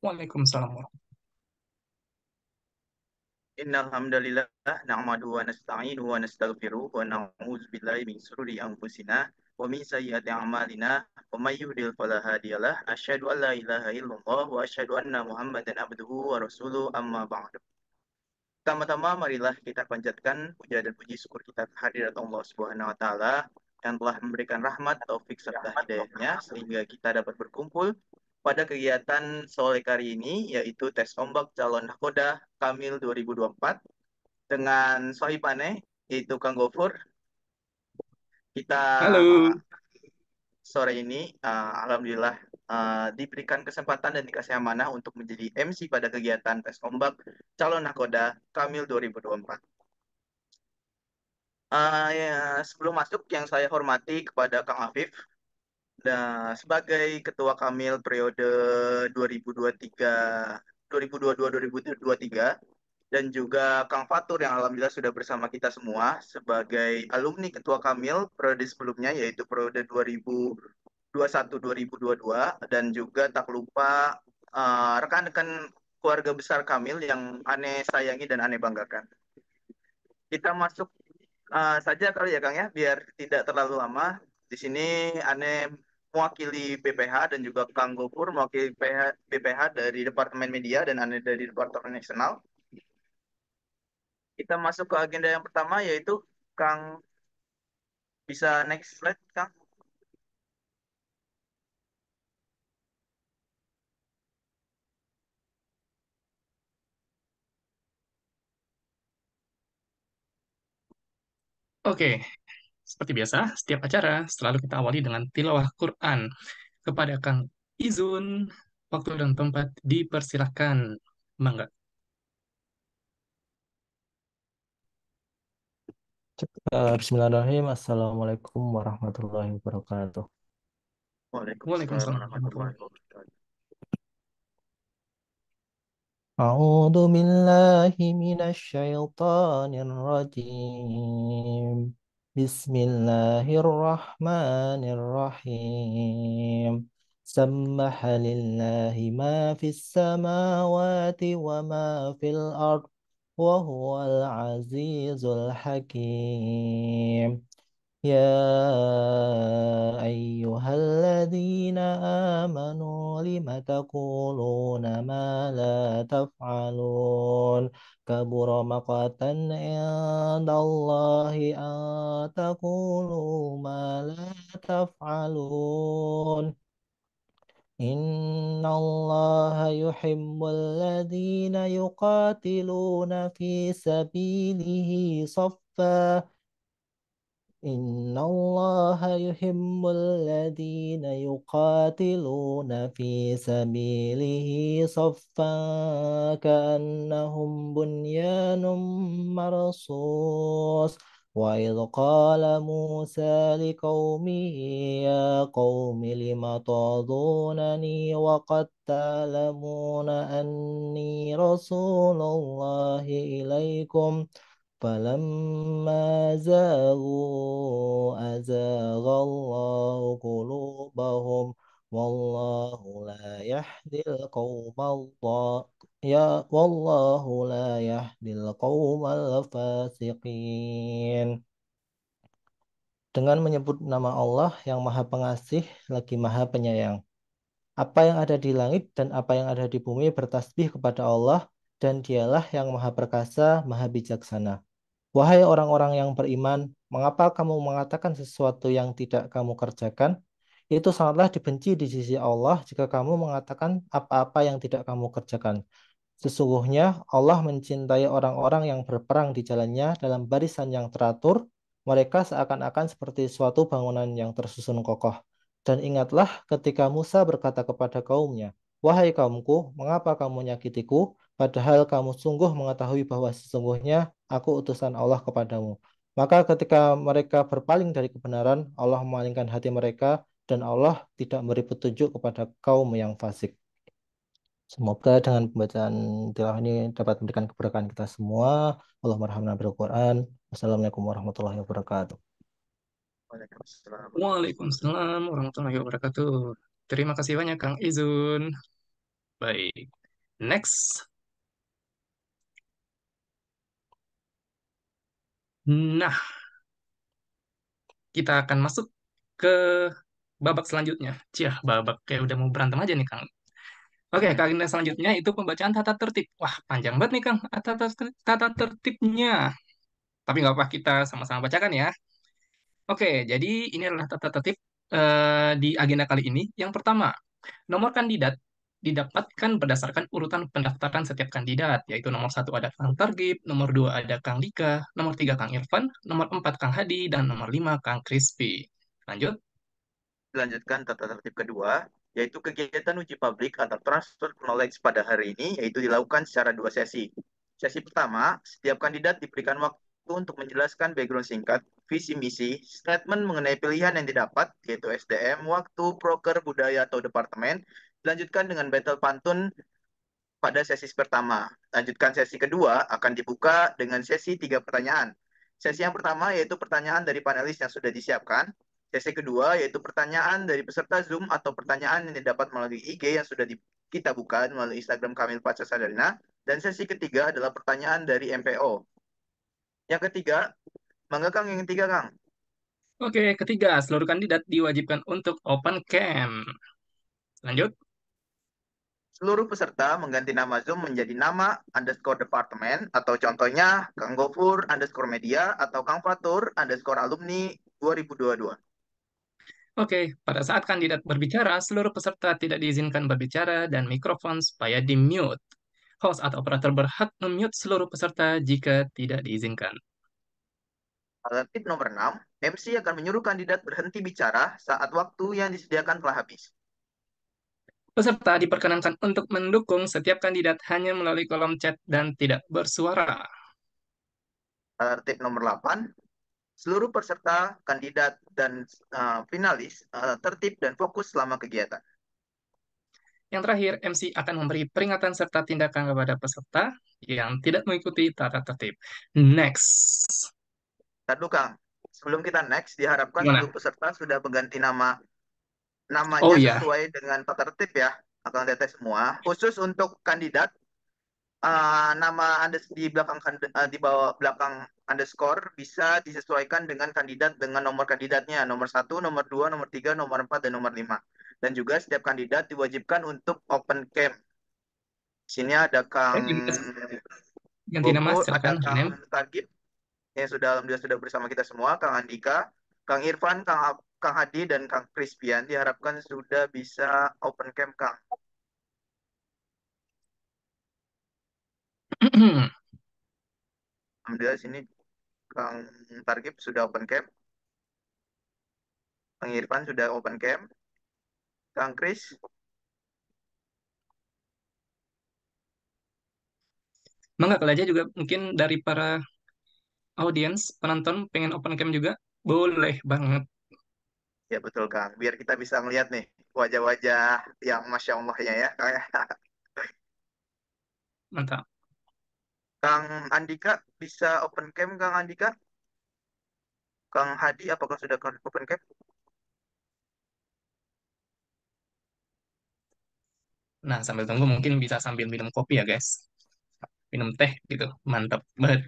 Waalaikumsalam warahmatullahi Innal hamdalillah nahmaduhu wa nasta'inuhu wa nastaghfiruh wa na'udzu billahi min shururi anfusina wa min sayyiati a'malina wa may yahdihil fala hadiyalah asyhadu an la ilaha illallah wa asyhadu anna Muhammadan abduhu wa rasuluh amma ba'du. Pertama-tama marilah kita panjatkan puja dan puji syukur kita kehadirat Allah Subhanahu wa taala yang telah memberikan rahmat, taufik serta hidayahnya sehingga kita dapat berkumpul pada kegiatan sore kali ini yaitu tes ombak calon nakoda Kamil 2024 dengan Sohibane yaitu Kang Gofur. Kita wabarakatuh. Halo. sore ini alhamdulillah diberikan kesempatan dan dikasih amanah untuk menjadi MC pada kegiatan tes ombak calon nakoda Kamil 2024. Ya, sebelum masuk yang saya hormati kepada Kang Afif sebagai Ketua Kamil periode 2023 2022-2023 dan juga Kang Fatur yang alhamdulillah sudah bersama kita semua sebagai alumni Ketua Kamil periode sebelumnya yaitu periode 2021-2022 dan juga tak lupa rekan-rekan keluarga besar Kamil yang aneh sayangi dan aneh banggakan. Kita masuk saja kali ya Kang ya, biar tidak terlalu lama. Di sini Ane mewakili BPH dan juga Kang Gopur mewakili BPH dari Departemen Media dan Ane dari Departemen Nasional. Kita masuk ke agenda yang pertama yaitu Kang bisa next slide Kang. Oke, seperti biasa, setiap acara selalu kita awali dengan tilawah Quran. Kepada Kang Izun, waktu dan tempat dipersilahkan. Mangga. Bismillahirrahmanirrahim. Assalamualaikum warahmatullahi wabarakatuh. Waalaikumsalam Waalaikumsalam warahmatullahi warahmatullahi wabarakatuh. A'udzu billahi minasy syaithanir rajim. Bismillahirrahmanirrahim. Sabbaha lillahi ma fis samawati wa ma fil ard wa huwal azizul hakim. يا أيها الذين آمنوا لم تقولون ما لا تفعلون كبر مقتا عند الله أن تقولوا ما لا تفعلون إن الله يحب الذين يقاتلون في سبيله صفا إن الله يحب الذين يقاتلون في سبيله صفا كأنهم بنيان مرصوص وإذ قال موسى لقومه يا قوم لم تعظونني وقد تعلمون أني رسول الله إليكم فلما زاغوا أزاغ الله قلوبهم والله لا يهدي القوم والله لا يهدي القوم الفاسقين. Dengan menyebut nama Allah yang Maha Pengasih lagi Maha Penyayang. Apa yang ada di langit dan apa yang ada di bumi bertasbih kepada Allah, dan Dialah yang Maha Perkasa, Maha Bijaksana. Wahai orang-orang yang beriman, mengapa kamu mengatakan sesuatu yang tidak kamu kerjakan? Itu sangatlah dibenci di sisi Allah jika kamu mengatakan apa-apa yang tidak kamu kerjakan. Sesungguhnya Allah mencintai orang-orang yang berperang di jalannya dalam barisan yang teratur. Mereka seakan-akan seperti suatu bangunan yang tersusun kokoh. Dan ingatlah ketika Musa berkata kepada kaumnya, "Wahai kaumku, mengapa kamu menyakitiku? Padahal kamu sungguh mengetahui bahwa sesungguhnya aku utusan Allah kepadamu." Maka ketika mereka berpaling dari kebenaran, Allah memalingkan hati mereka dan Allah tidak memberi petunjuk kepada kaum yang fasik. Semoga dengan pembacaan tilawah ini dapat memberikan keberkahan kita semua. Allahumma rahmana bil Quran. Wassalamualaikum warahmatullahi wabarakatuh. Waalaikumsalam. Waalaikumsalam warahmatullahi wabarakatuh. Terima kasih banyak Kang Izun. Baik. Next. Nah, kita akan masuk ke babak selanjutnya. Ciah, babak kayak udah mau berantem aja nih, Kang. Oke, kagenda selanjutnya itu pembacaan tata tertib. Wah, panjang banget nih, Kang. Tata tertibnya. Tapi nggak apa, kita sama-sama bacakan ya. Oke, jadi ini adalah tata tertib di agenda kali ini. Yang pertama, nomor kandidat didapatkan berdasarkan urutan pendaftaran setiap kandidat, yaitu nomor satu ada Kang Targib, nomor dua ada Kang Dika, nomor tiga Kang Irfan, nomor empat Kang Hadi, dan nomor lima Kang Crispy. Lanjut. Dilanjutkan tata tertib kedua, yaitu kegiatan uji publik atau transfer knowledge pada hari ini, yaitu dilakukan secara dua sesi. Sesi pertama, setiap kandidat diberikan waktu untuk menjelaskan background singkat, visi misi, statement mengenai pilihan yang didapat, yaitu SDM, waktu, proker, budaya, atau departemen. Dilanjutkan dengan battle pantun pada sesi pertama. Lanjutkan sesi kedua akan dibuka dengan sesi 3 pertanyaan. Sesi yang pertama yaitu pertanyaan dari panelis yang sudah disiapkan. Sesi kedua yaitu pertanyaan dari peserta Zoom atau pertanyaan yang didapat melalui IG yang sudah kita buka melalui Instagram Kamil Pacar Sadarina. Dan sesi ketiga adalah pertanyaan dari MPO. Yang ketiga, mangga Kang, yang ketiga Kang. Oke, ketiga, seluruh kandidat diwajibkan untuk open cam. Lanjut. Seluruh peserta mengganti nama Zoom menjadi nama underscore departemen atau contohnya Kang Gofur underscore media atau Kang Fatur underscore alumni 2022. Oke, pada saat kandidat berbicara, seluruh peserta tidak diizinkan berbicara dan mikrofon supaya di-mute. Host atau operator berhak mute seluruh peserta jika tidak diizinkan. Tip nomor 6, MC akan menyuruh kandidat berhenti bicara saat waktu yang disediakan telah habis. Peserta diperkenankan untuk mendukung setiap kandidat hanya melalui kolom chat dan tidak bersuara. Tip nomor 8, seluruh peserta, kandidat, dan finalis tertib dan fokus selama kegiatan. Yang terakhir, MC akan memberi peringatan serta tindakan kepada peserta yang tidak mengikuti tata tertib. Next. Tadu Kang, sebelum kita next, diharapkan seluruh Gimana? peserta sudah mengganti Oh namanya iya, sesuai dengan tata tertib ya, Akang Teteh semua. Khusus untuk kandidat, nama Anda di belakang di bawah belakang underscore bisa disesuaikan dengan kandidat dengan nomor kandidatnya, nomor satu, nomor 2, nomor 3, nomor 4, dan nomor 5. Dan juga setiap kandidat diwajibkan untuk open cam. Sini ada Kang ganti nama, Gofur, ada silakan Kang rename. Targib yang sudah alhamdulillah sudah bersama kita semua, Kang Andika, Kang Irfan, Kang Hadi, dan Kang Crispian diharapkan sudah bisa open cam Kang. Alhamdulillah sini Kang Targib sudah open cam, Kang Irfan sudah open cam, Kang Kris. Mangga kali aja juga mungkin dari para audiens, penonton pengen open cam juga, boleh banget. Ya betul Kang, biar kita bisa melihat nih wajah-wajah yang Masya Allahnya ya. Mantap. Kang Andika bisa open cam Kang Andika? Kang Hadi apakah sudah open cam? Nah, sambil tunggu mungkin bisa sambil minum kopi ya, guys. Minum teh gitu. Mantap banget.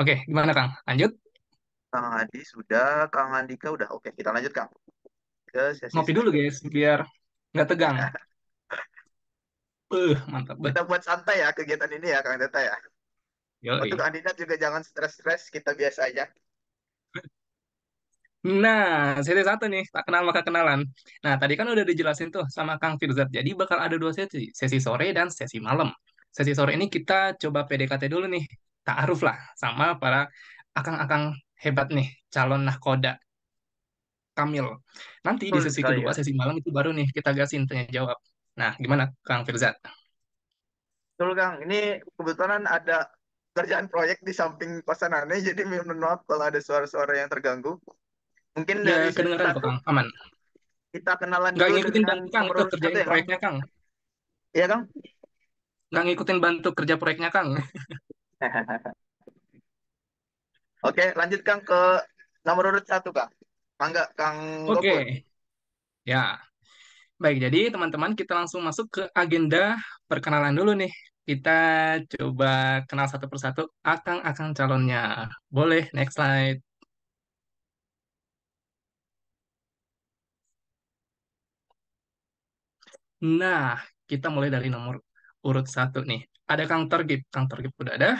Oke, gimana, Kang? Lanjut. Kang Hadi sudah, Kang Andika udah. Oke, kita lanjut Kang ke sesi Ngopi dulu, selanjutnya. guys, biar nggak tegang. Mantap Kita banget. buat santai ya kegiatan ini ya Kang Teta ya. Untuk Yoi. kandidat juga jangan stres-stres, kita biasa aja. Nah, sesi satu nih, tak kenal maka kenalan. Nah, tadi kan udah dijelasin tuh sama Kang Firzat. Jadi bakal ada dua sesi, sesi sore dan sesi malam. Sesi sore ini kita coba PDKT dulu nih, ta'aruf lah sama para akang-akang hebat nih, calon nahkoda Kamil. Nanti di Betul sesi sekali kedua, ya. sesi malam itu baru nih kita gasin tanya jawab. Nah, gimana Kang Firzat? Betul Kang, ini kebetulan ada kerjaan proyek di samping kosan aneh, jadi mohon maaf kalau ada suara-suara yang terganggu. Mungkin Ya, dari sesi kedengeran kok satu Kang, aman. kita kenalan Nggak dulu ngikutin dengan bantu Kang, nomor itu urut satu kerjain ya Kang. proyeknya Kang. Iya Kang? Nggak ngikutin bantu kerja proyeknya Kang. Oke, lanjut Kang ke nomor urut satu Kang. Mangga Kang Gopur. Oke, ya. Baik, jadi teman-teman kita langsung masuk ke agenda perkenalan dulu nih. Kita coba kenal satu persatu akang-akang calonnya. Boleh, next slide. Nah, kita mulai dari nomor urut satu nih. Ada Kang Torgip. Kang Torgip udah ada.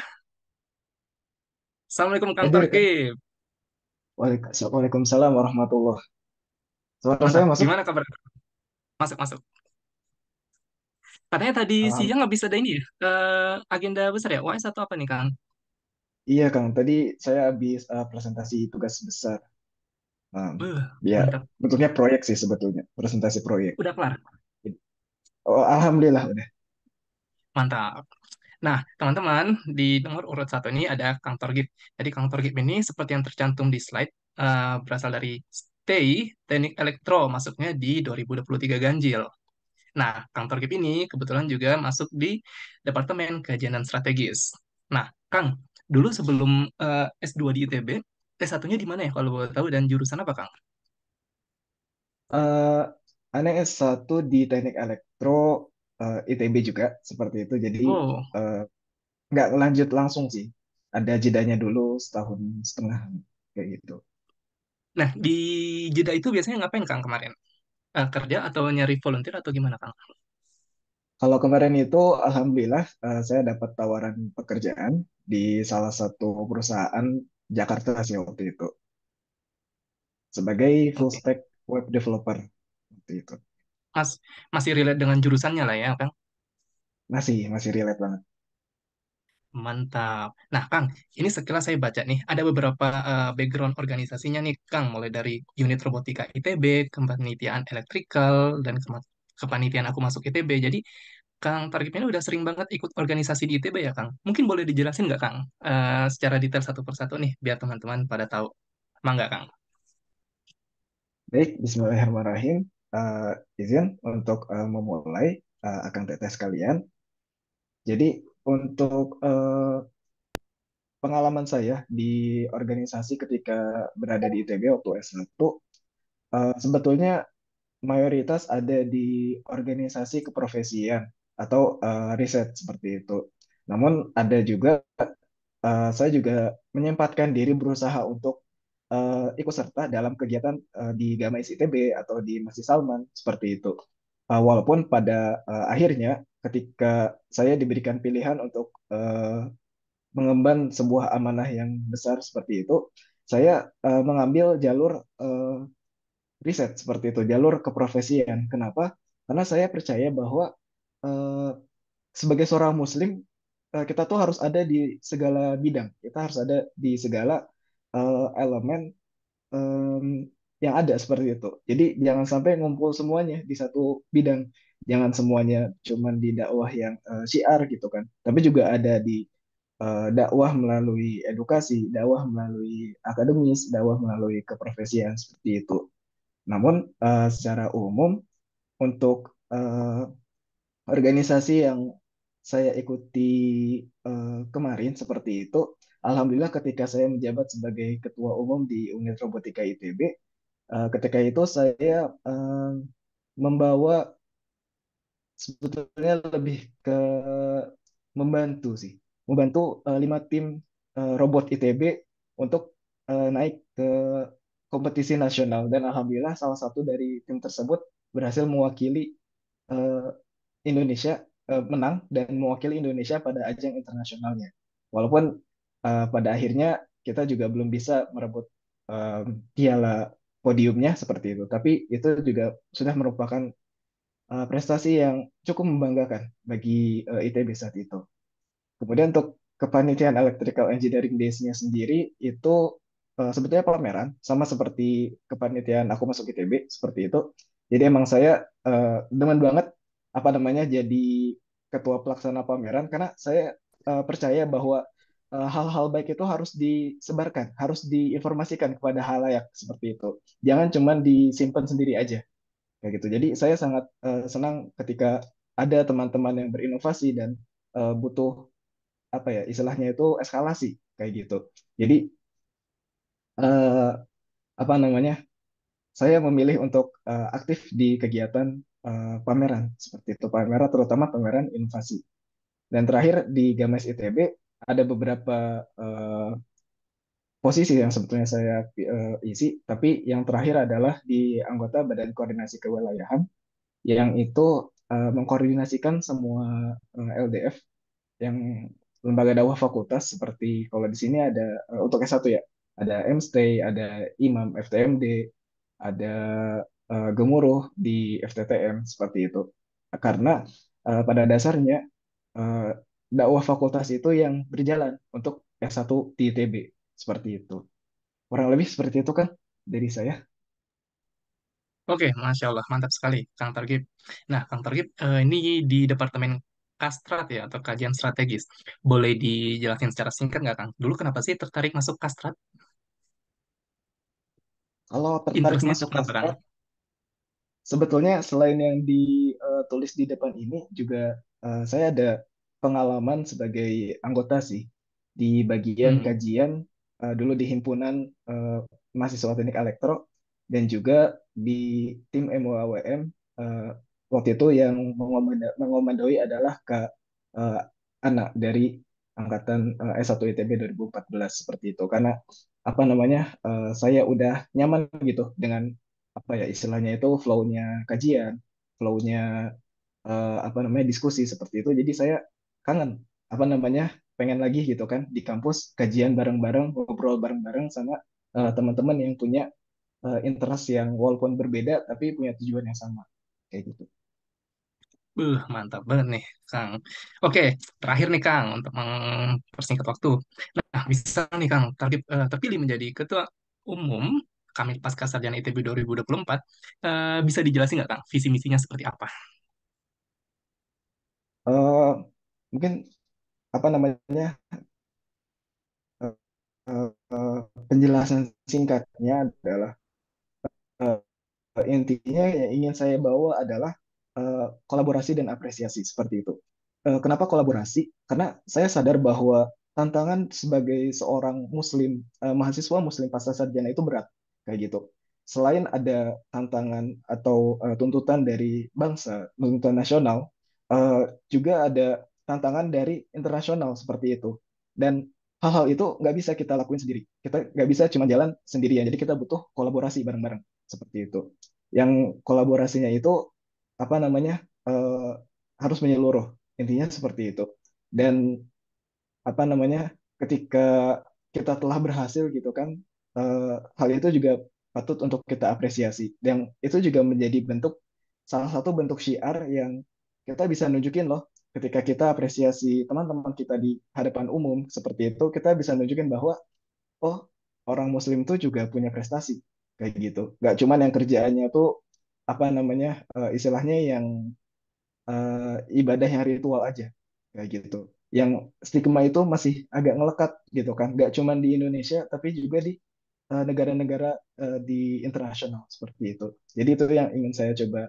Assalamualaikum Kang Hadir kan? Torgip. Waalaikumsalam warahmatullah. Suara Mantap. saya masuk? Gimana kabar? Masuk, masuk. Katanya tadi Alham- siang habis ada ini ya? Agenda besar ya? UAS atau apa nih Kang? iya Kang, tadi saya habis presentasi tugas besar. Um, ya, Mantap. bentuknya proyek sih sebetulnya, presentasi proyek. Udah kelar? Oh, alhamdulillah udah. Mantap. Nah, teman-teman, di nomor urut satu ini ada Kang Torgip. Jadi Kang Torgip ini seperti yang tercantum di slide, berasal dari STEI, Teknik Elektro, masuknya di 2023 Ganjil. Nah, Kang Torgip ini kebetulan juga masuk di Departemen Kajian dan Strategis. Nah, Kang, dulu sebelum S2 di ITB, S1-nya di mana ya kalau boleh tahu dan jurusan apa, Kang? Eh Aneh S1 di Teknik Elektro ITB juga seperti itu. Jadi Oh, eh, nggak lanjut langsung sih. Ada jedanya dulu setahun setengah kayak gitu. nah di jeda itu biasanya ngapain, Kang, kemarin? Kerja atau nyari volunteer atau gimana, Kang? Kalau kemarin itu, alhamdulillah, saya dapat tawaran pekerjaan di salah satu perusahaan Jakarta sih waktu itu sebagai full Oke. stack web developer waktu itu. Mas, masih relate dengan jurusannya lah ya, Kang? Masih relate banget. Mantap. Nah, Kang, ini sekilas saya baca nih, ada beberapa background organisasinya nih, Kang, mulai dari unit robotika ITB, kepanitiaan elektrikal, dan kepanitiaan aku masuk ITB. Jadi, Kang Targip ini udah sering banget ikut organisasi di ITB ya, Kang? Mungkin boleh dijelasin nggak, Kang, secara detail satu persatu nih, biar teman-teman pada tahu. Emang nggak, Kang? Baik, Bismillahirrahmanirrahim. Izin untuk memulai akan tetes kalian. Jadi untuk pengalaman saya di organisasi ketika berada di ITB waktu S1, sebetulnya mayoritas ada di organisasi keprofesian atau riset seperti itu. Namun ada juga saya juga menyempatkan diri berusaha untuk ikut serta dalam kegiatan di Gamais ITB atau di Masjid Salman seperti itu. Walaupun pada akhirnya ketika saya diberikan pilihan untuk mengemban sebuah amanah yang besar seperti itu, saya mengambil jalur riset seperti itu, jalur keprofesian. Kenapa? Karena saya percaya bahwa eh, sebagai seorang Muslim kita tuh harus ada di segala bidang, kita harus ada di segala elemen yang ada seperti itu. Jadi jangan sampai ngumpul semuanya di satu bidang, jangan semuanya cuman di dakwah yang syiar gitu kan, tapi juga ada di dakwah melalui edukasi, dakwah melalui akademis, dakwah melalui keprofesian seperti itu. Namun secara umum untuk organisasi yang saya ikuti kemarin seperti itu, alhamdulillah ketika saya menjabat sebagai ketua umum di unit robotika ITB, ketika itu saya membawa sebetulnya lebih ke membantu sih, membantu 5 tim robot ITB untuk naik ke kompetisi nasional dan alhamdulillah salah satu dari tim tersebut berhasil mewakili eh, Indonesia menang dan mewakili Indonesia pada ajang internasionalnya. Walaupun pada akhirnya kita juga belum bisa merebut piala podiumnya seperti itu, tapi itu juga sudah merupakan prestasi yang cukup membanggakan bagi ITB saat itu. Kemudian untuk kepanitiaan Electrical Engineering Days-nya sendiri itu sebetulnya pameran sama seperti kepanitiaan aku masuk ITB seperti itu. Jadi emang saya demen banget apa namanya jadi ketua pelaksana pameran karena saya percaya bahwa hal-hal baik itu harus disebarkan, harus diinformasikan kepada halayak seperti itu. Jangan cuma disimpan sendiri aja kayak gitu. Jadi saya sangat senang ketika ada teman-teman yang berinovasi dan butuh apa ya istilahnya itu eskalasi kayak gitu. Jadi eh, apa namanya? Saya memilih untuk aktif di kegiatan pameran seperti itu, pameran terutama pameran inovasi. Dan terakhir di Games ITB ada beberapa posisi yang sebetulnya saya isi, tapi yang terakhir adalah di anggota Badan Koordinasi Kewilayahan yang itu mengkoordinasikan semua LDF yang lembaga dakwah fakultas seperti kalau di sini ada untuk S1 ya, ada MStay, ada Imam FTMD, ada Gemuruh di FTTM seperti itu. Karena pada dasarnya eh, dakwah fakultas itu yang berjalan untuk S1 di ITB seperti itu. Kurang lebih seperti itu kan dari saya. Oke, Masya Allah, mantap sekali, Kang Targib. Nah, Kang Targib, ini di Departemen Kastrat ya, atau Kajian Strategis. Boleh dijelasin secara singkat nggak, Kang? Dulu kenapa sih tertarik masuk Kastrat? Kalau tertarik Interestnya itu masuk kenapa, Kang? Kastrat, sebetulnya selain yang ditulis di depan ini juga saya ada pengalaman sebagai anggota sih di bagian Hmm. kajian dulu di himpunan mahasiswa teknik elektro dan juga di tim MUAWM waktu itu yang mengomandoi adalah Kak eh, anak dari angkatan S1 ITB 2014 seperti itu karena apa namanya saya udah nyaman gitu dengan apa ya istilahnya itu flow-nya kajian, flow-nya apa namanya diskusi seperti itu. Jadi saya kangen apa namanya pengen lagi gitu kan di kampus kajian bareng-bareng, ngobrol bareng-bareng sama teman-teman yang punya interest yang walaupun berbeda tapi punya tujuan yang sama kayak gitu. Mantap banget nih, Kang. Oke, terakhir nih, Kang, untuk mempersingkat waktu. Nah, bisa nih, Kang, terpilih menjadi Ketua Umum kami Pasca Sarjana ITB 2024. Bisa dijelasin nggak, Kang, visi misinya seperti apa? Eh, Mungkin apa namanya eh, penjelasan singkatnya adalah eh, intinya yang ingin saya bawa adalah kolaborasi dan apresiasi seperti itu. Kenapa kolaborasi? Karena saya sadar bahwa tantangan sebagai seorang Muslim, mahasiswa Muslim pasca sarjana itu berat, kayak gitu. Selain ada tantangan atau tuntutan dari bangsa, tuntutan nasional, juga ada tantangan dari internasional seperti itu. Dan hal-hal itu nggak bisa kita lakuin sendiri. Kita nggak bisa cuma jalan sendirian. Jadi kita butuh kolaborasi bareng-bareng seperti itu. Yang kolaborasinya itu apa namanya harus menyeluruh. Intinya seperti itu. Dan apa namanya ketika kita telah berhasil gitu kan hal itu juga patut untuk kita apresiasi. Dan itu juga menjadi bentuk salah satu bentuk syiar yang kita bisa nunjukin loh ketika kita apresiasi teman-teman kita di hadapan umum seperti itu kita bisa nunjukin bahwa oh orang Muslim tuh juga punya prestasi kayak gitu. Gak cuman yang kerjaannya tuh apa namanya istilahnya yang ibadah yang ritual aja kayak gitu. Yang stigma itu masih agak ngelekat gitu kan. Gak cuman di Indonesia tapi juga di negara-negara di internasional seperti itu. Jadi itu yang ingin saya coba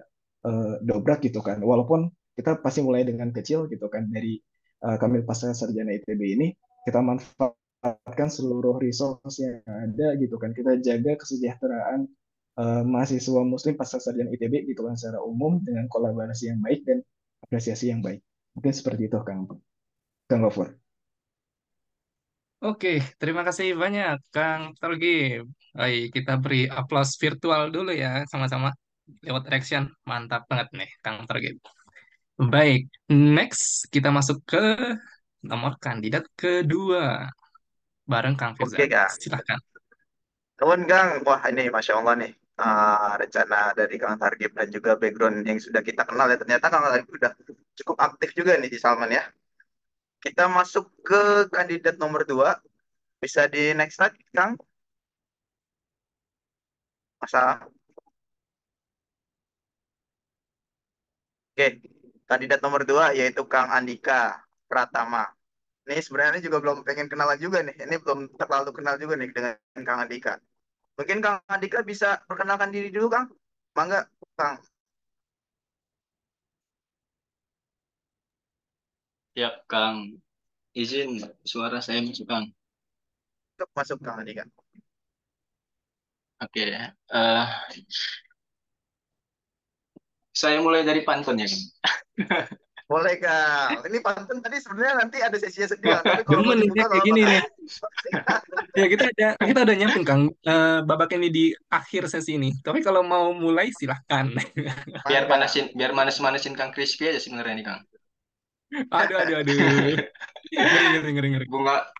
dobrak gitu kan. Walaupun kita pasti mulai dengan kecil gitu kan dari kami pasca sarjana ITB ini kita manfaatkan seluruh resource yang ada gitu kan. Kita jaga kesejahteraan mahasiswa Muslim pasca sarjana ITB gitu kan secara umum dengan kolaborasi yang baik dan apresiasi yang baik. Mungkin seperti itu Kang Gofur. Oke, terima kasih banyak, Kang Targib. Baik, kita beri aplaus virtual dulu ya, sama-sama lewat reaction. Mantap banget nih, Kang Targib. Baik, next kita masuk ke nomor kandidat kedua, bareng Kang Oke, Firza. Kak. Silahkan. Nuhun, Kang. Wah, ini Masya Allah nih. Rencana dari Kang Targib dan juga background yang sudah kita kenal ya. Ternyata Kang Targib udah cukup aktif juga nih di Salman ya. Kita masuk ke kandidat nomor 2. Bisa di next slide, Kang? Masa? Oke. Kandidat nomor 2 yaitu Kang Andika Pratama. Ini sebenarnya juga belum pengen kenalan juga nih. Ini belum terlalu kenal juga nih dengan Kang Andika. Mungkin Kang Andika bisa perkenalkan diri dulu, Kang. Mangga, Kang. Ya, Kang, izin suara saya masuk, Kang. Masuk, masuk Kang Andika. Oke, eh Saya mulai dari pantun ya, Kang. Boleh Kang. Ini pantun tadi sebenarnya nanti ada sesinya sendiri Kang. Tapi kalau mau Demen nih dibuka saya nggak kayak apa gini Kang. nih. Ya kita udah nyiapin Kang babak ini di akhir sesi ini. Tapi kalau mau mulai silahkan. Mangga. Biar manis-manisin Kang Crispy aja sebenarnya nih, Kang. Aduh, aduh, aduh. Ngeri, ngeri, ngeri, ngeri. Bunga,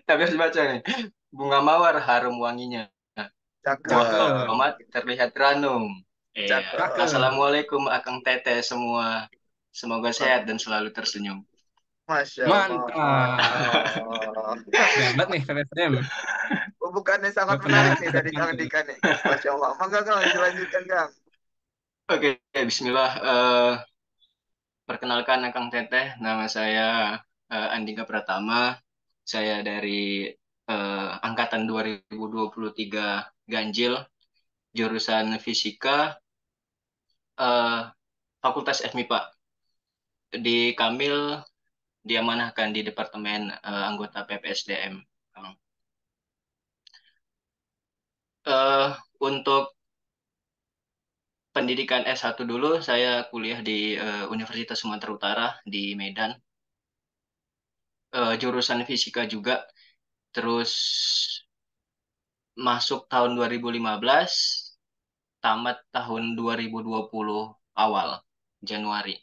tapi harus baca nih. Bunga mawar harum wanginya. Buah Cakep. Cakep, tomat terlihat ranum. Iya. Cakep. cakep. Assalamualaikum Akang Teteh semua. Semoga sehat dan selalu tersenyum. Masya Mantap. Allah. Jabat nih PPSM. Pembukaannya sangat Benar-benar menarik nih siap dari Kang pantun. Dika nih. Masya Allah. Mangga Kang, dilanjutkan Kang. Oke, Bismillah. Perkenalkan Akang Teteh, nama saya Andika Pratama. Saya dari angkatan 2023 Ganjil, jurusan Fisika, eh, Fakultas FMIPA. Di Kamil diamanahkan di Departemen Anggota PPSDM. Kang. Eh, untuk pendidikan S1 dulu, saya kuliah di Universitas Sumatera Utara di Medan. Jurusan Fisika juga. Terus masuk tahun 2015, tamat tahun 2020 awal, Januari.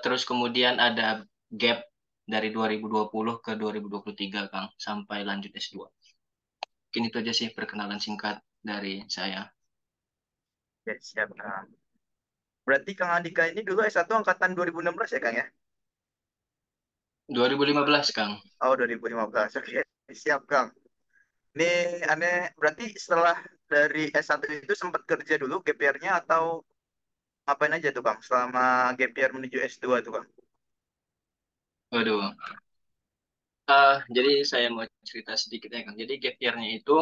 Terus kemudian ada gap dari 2020 ke 2023, Kang, sampai lanjut S2. Mungkin itu aja sih perkenalan singkat dari saya. Oke, siap Kang. Berarti Kang Andika ini dulu S1 angkatan 2016 ya Kang ya? 2015, Kang. Oh 2015. Oke, siap Kang. Ini aneh, berarti setelah dari S1 itu sempat kerja dulu gap year-nya atau ngapain aja tuh Kang selama gap year menuju S2 tuh Kang? Waduh. Jadi saya mau cerita sedikit ya, Kang. Jadi gap year-nya itu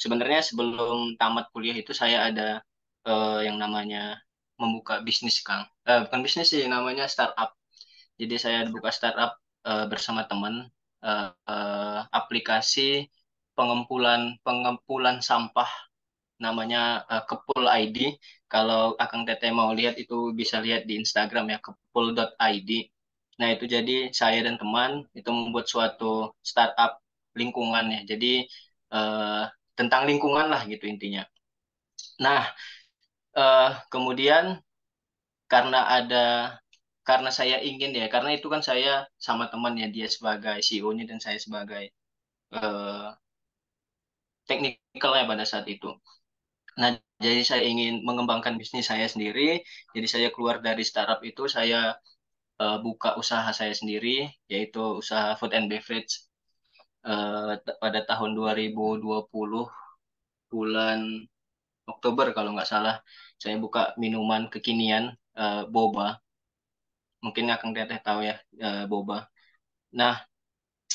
sebenarnya sebelum tamat kuliah itu saya ada yang namanya membuka bisnis, Kang. Bukan bisnis sih, namanya startup. Jadi saya buka startup bersama teman, aplikasi pengumpulan pengumpulan sampah namanya Kepul ID. Kalau Akang Teteh mau lihat itu bisa lihat di Instagram ya, kepul.id. Nah, itu jadi saya dan teman itu membuat suatu startup lingkungan ya. Jadi eh, tentang lingkungan lah gitu intinya. Nah, kemudian karena ada karena saya ingin ya, karena itu kan saya sama teman ya, dia sebagai CEO-nya dan saya sebagai eh, teknikalnya pada saat itu. Nah, jadi saya ingin mengembangkan bisnis saya sendiri. Jadi saya keluar dari startup itu, saya buka usaha saya sendiri, yaitu usaha food and beverage. Pada tahun 2020 bulan Oktober kalau nggak salah, saya buka minuman kekinian boba. Mungkin akan teteh tahu ya boba. Nah,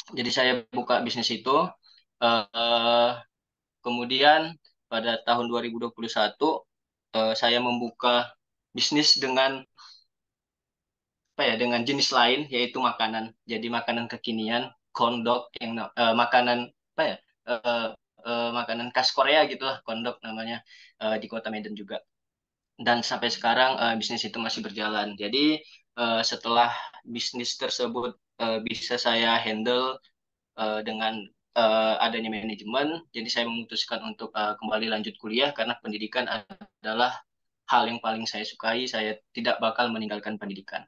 jadi saya buka bisnis itu. eh, Kemudian pada tahun 2021 saya membuka bisnis dengan apa ya, dengan jenis lain yaitu makanan. Jadi makanan kekinian, kondok yang makanan apa ya? eh, Makanan khas Korea gitu lah, kondok namanya, di Kota Medan juga. Dan sampai sekarang bisnis itu masih berjalan. Jadi setelah bisnis tersebut bisa saya handle dengan adanya manajemen, jadi saya memutuskan untuk kembali lanjut kuliah karena pendidikan adalah hal yang paling saya sukai. Saya tidak bakal meninggalkan pendidikan.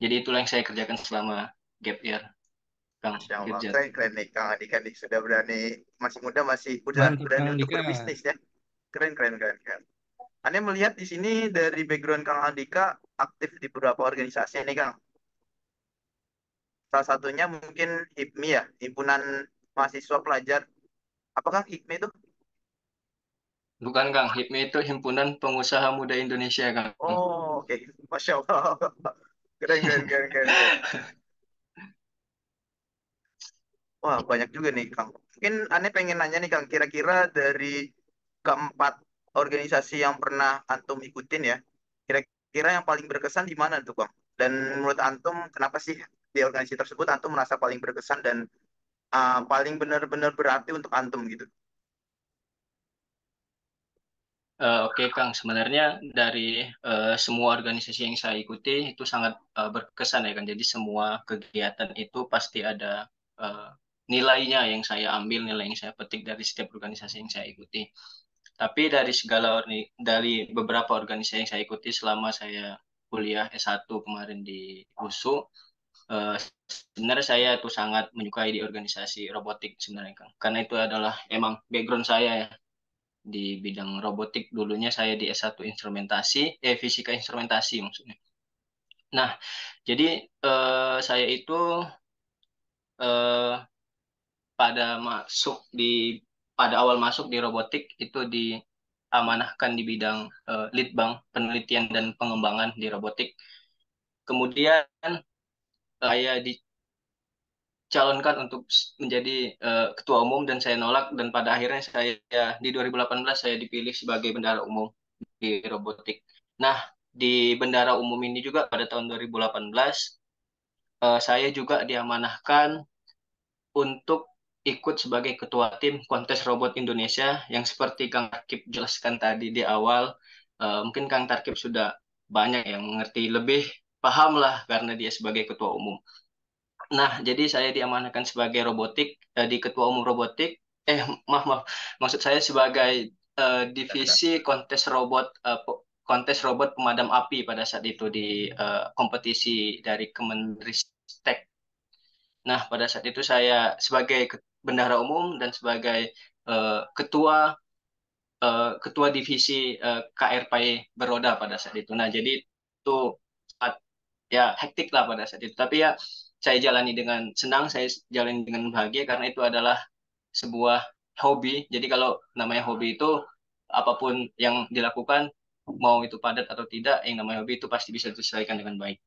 Jadi itulah yang saya kerjakan selama gap year, Kang Masya Allah, Firjat. keren keren nih Kang Andika nih sudah berani masih muda masih udah Mantap, berani Kang untuk Dika. berbisnis ya. Keren keren keren keren. Anda melihat di sini dari background Kang Andika aktif di beberapa organisasi nih Kang. Salah satunya mungkin HIPMI ya, Himpunan Mahasiswa Pelajar. Apakah HIPMI itu? Bukan, Kang. HIPMI itu Himpunan Pengusaha Muda Indonesia, Kang. Oh, oke. Masya Allah. Keren, keren, keren, keren, keren. Wah, banyak juga nih, Kang. Mungkin Ane pengen nanya nih, Kang. Kira-kira dari keempat organisasi yang pernah Antum ikutin ya, kira-kira yang paling berkesan di mana tuh, Kang? Dan menurut Antum, kenapa sih di organisasi tersebut Antum merasa paling berkesan dan paling benar-benar berarti untuk Antum gitu? Oke Kang, sebenarnya dari semua organisasi yang saya ikuti itu sangat berkesan ya kan. Jadi semua kegiatan itu pasti ada eh, nilainya yang saya ambil, nilai yang saya petik dari setiap organisasi yang saya ikuti. Tapi dari beberapa organisasi yang saya ikuti selama saya kuliah S1 kemarin di USU, eh, sebenarnya saya tuh sangat menyukai di organisasi robotik sebenarnya Kang. Karena itu adalah emang background saya ya di bidang robotik. Dulunya saya di S1 instrumentasi, fisika instrumentasi maksudnya. Nah, jadi saya itu eh, pada masuk di pada awal masuk di robotik itu diamanahkan di bidang litbang, penelitian dan pengembangan di robotik. Kemudian saya dicalonkan untuk menjadi ketua umum dan saya nolak, dan pada akhirnya saya di 2018 saya dipilih sebagai bendara umum di robotik. Nah, di bendara umum ini juga pada tahun 2018 saya juga diamanahkan untuk ikut sebagai ketua tim kontes robot Indonesia yang seperti Kang Tarkib jelaskan tadi di awal. Mungkin Kang Tarkib sudah banyak yang mengerti, lebih paham lah karena dia sebagai ketua umum. Nah, jadi saya diamanahkan sebagai di ketua umum robotik. Maaf, maaf. Maksud saya sebagai divisi kontes robot pemadam api pada saat itu di kompetisi dari Kemenristek. Nah, pada saat itu saya sebagai bendahara umum dan sebagai eh, ketua ketua divisi KRP beroda pada saat itu. Nah, jadi itu sangat ya hektik lah pada saat itu. Tapi ya saya jalani dengan senang, saya jalani dengan bahagia karena itu adalah sebuah hobi. Jadi kalau namanya hobi itu apapun yang dilakukan, mau itu padat atau tidak, yang namanya hobi itu pasti bisa diselesaikan dengan baik.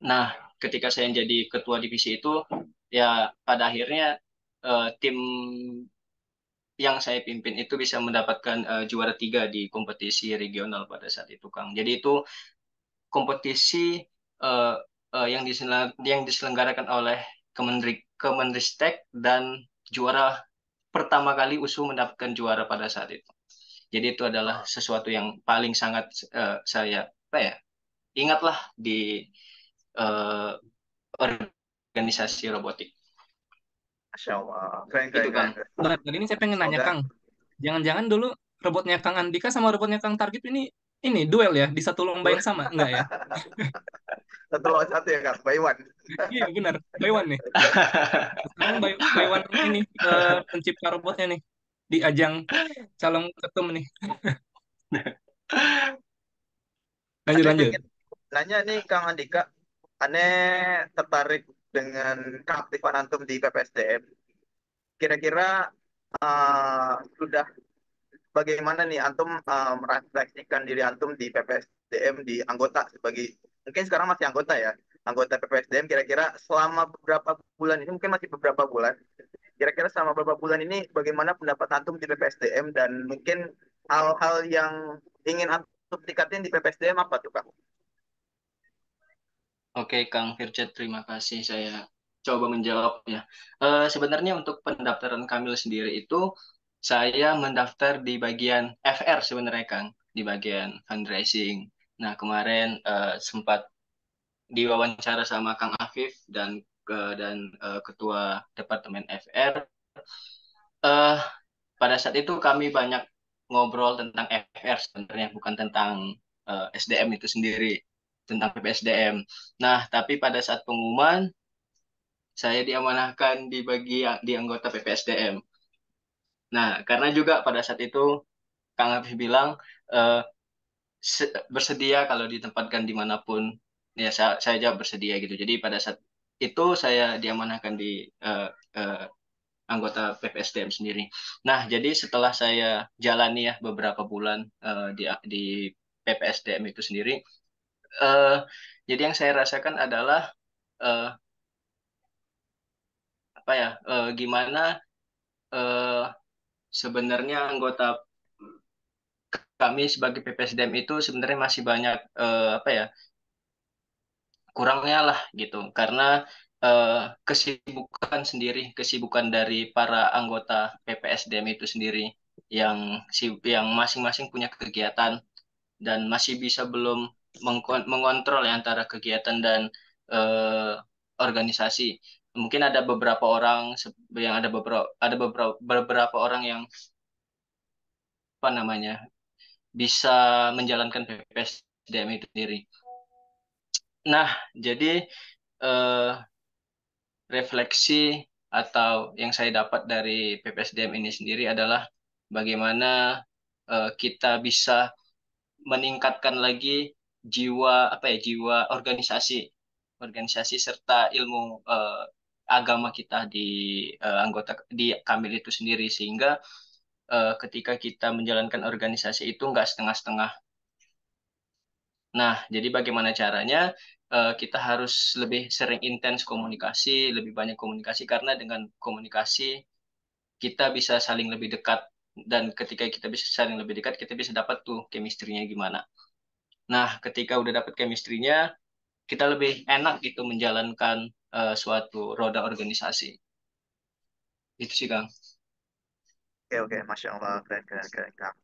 Nah, ketika saya jadi ketua divisi itu, ya pada akhirnya tim yang saya pimpin itu bisa mendapatkan juara 3 di kompetisi regional pada saat itu, Kang. Jadi itu kompetisi eh, yang diselenggarakan oleh Kemenristek, dan juara pertama kali USU mendapatkan juara pada saat itu. Jadi itu adalah Oh, sesuatu yang paling sangat saya apa ya ingatlah di eh, organisasi robotik Masya Allah. Keren, itu, keren, Kang. keren, keren. Benar, dan ini saya pengen nanya, Semoga Kang. Jangan-jangan dulu robotnya Kang Andika sama robotnya Kang Targip ini duel ya di satu lomba yang sama, enggak ya? satu lawan satu ya Kak, by one. Iya, benar. By one nih. Sekarang by one ini pencipta robotnya nih di ajang calon ketum nih. Lanjut, Aneh lanjut. pengen nanya nih Kang Andika, aneh tertarik dengan keaktifan antum di PPSDM. Kira-kira sudah bagaimana nih antum merefleksikan diri antum di PPSDM di anggota sebagai mungkin sekarang masih anggota ya, anggota PPSDM kira-kira selama beberapa bulan ini mungkin masih beberapa bulan. Kira-kira selama beberapa bulan ini bagaimana pendapat antum di PPSDM dan mungkin hal-hal yang ingin antum tingkatin di PPSDM apa tuh Kang? Oke, Kang Firjet, terima kasih. Saya coba menjawabnya. Sebenarnya untuk pendaftaran Kamil sendiri itu, saya mendaftar di bagian FR sebenarnya, Kang, di bagian fundraising. Nah, kemarin sempat diwawancara sama Kang Afif dan Ketua Departemen FR. Eh, Pada saat itu kami banyak ngobrol tentang FR sebenarnya, bukan tentang SDM itu sendiri, tentang PPSDM. Nah, tapi pada saat pengumuman, saya diamanahkan di anggota PPSDM. Nah, karena juga pada saat itu Kang Habib bilang eh, bersedia kalau ditempatkan dimanapun, ya saya jawab bersedia gitu. Jadi pada saat itu saya diamanahkan di eh, eh, anggota PPSDM sendiri. Nah, jadi setelah saya jalani ya beberapa bulan di PPSDM itu sendiri, eh, jadi yang saya rasakan adalah eh, apa ya, gimana eh, sebenarnya anggota kami sebagai PPSDM itu sebenarnya masih banyak apa ya kurangnya lah gitu, karena eh, kesibukan dari para anggota PPSDM itu sendiri. yang masing-masing punya kegiatan dan masih bisa belum mengontrol ya antara kegiatan dan eh, organisasi. Mungkin ada beberapa orang yang ada beberapa orang yang apa namanya bisa menjalankan PPSDM itu sendiri. Nah, jadi eh, refleksi atau yang saya dapat dari PPSDM ini sendiri adalah bagaimana kita bisa meningkatkan lagi jiwa apa ya jiwa organisasi serta ilmu agama kita di anggota di Kamil itu sendiri sehingga ketika kita menjalankan organisasi itu nggak setengah-setengah. Nah, jadi bagaimana caranya? Kita harus lebih sering intens komunikasi, lebih banyak komunikasi karena dengan komunikasi kita bisa saling lebih dekat dan ketika kita bisa saling lebih dekat, kita bisa dapat tuh chemistry-nya gimana. Nah, ketika udah dapat chemistry-nya, kita lebih enak gitu menjalankan suatu roda organisasi. Itu sih, Kang. Oke, oke, Masya Allah, keren, keren, keren, Kang.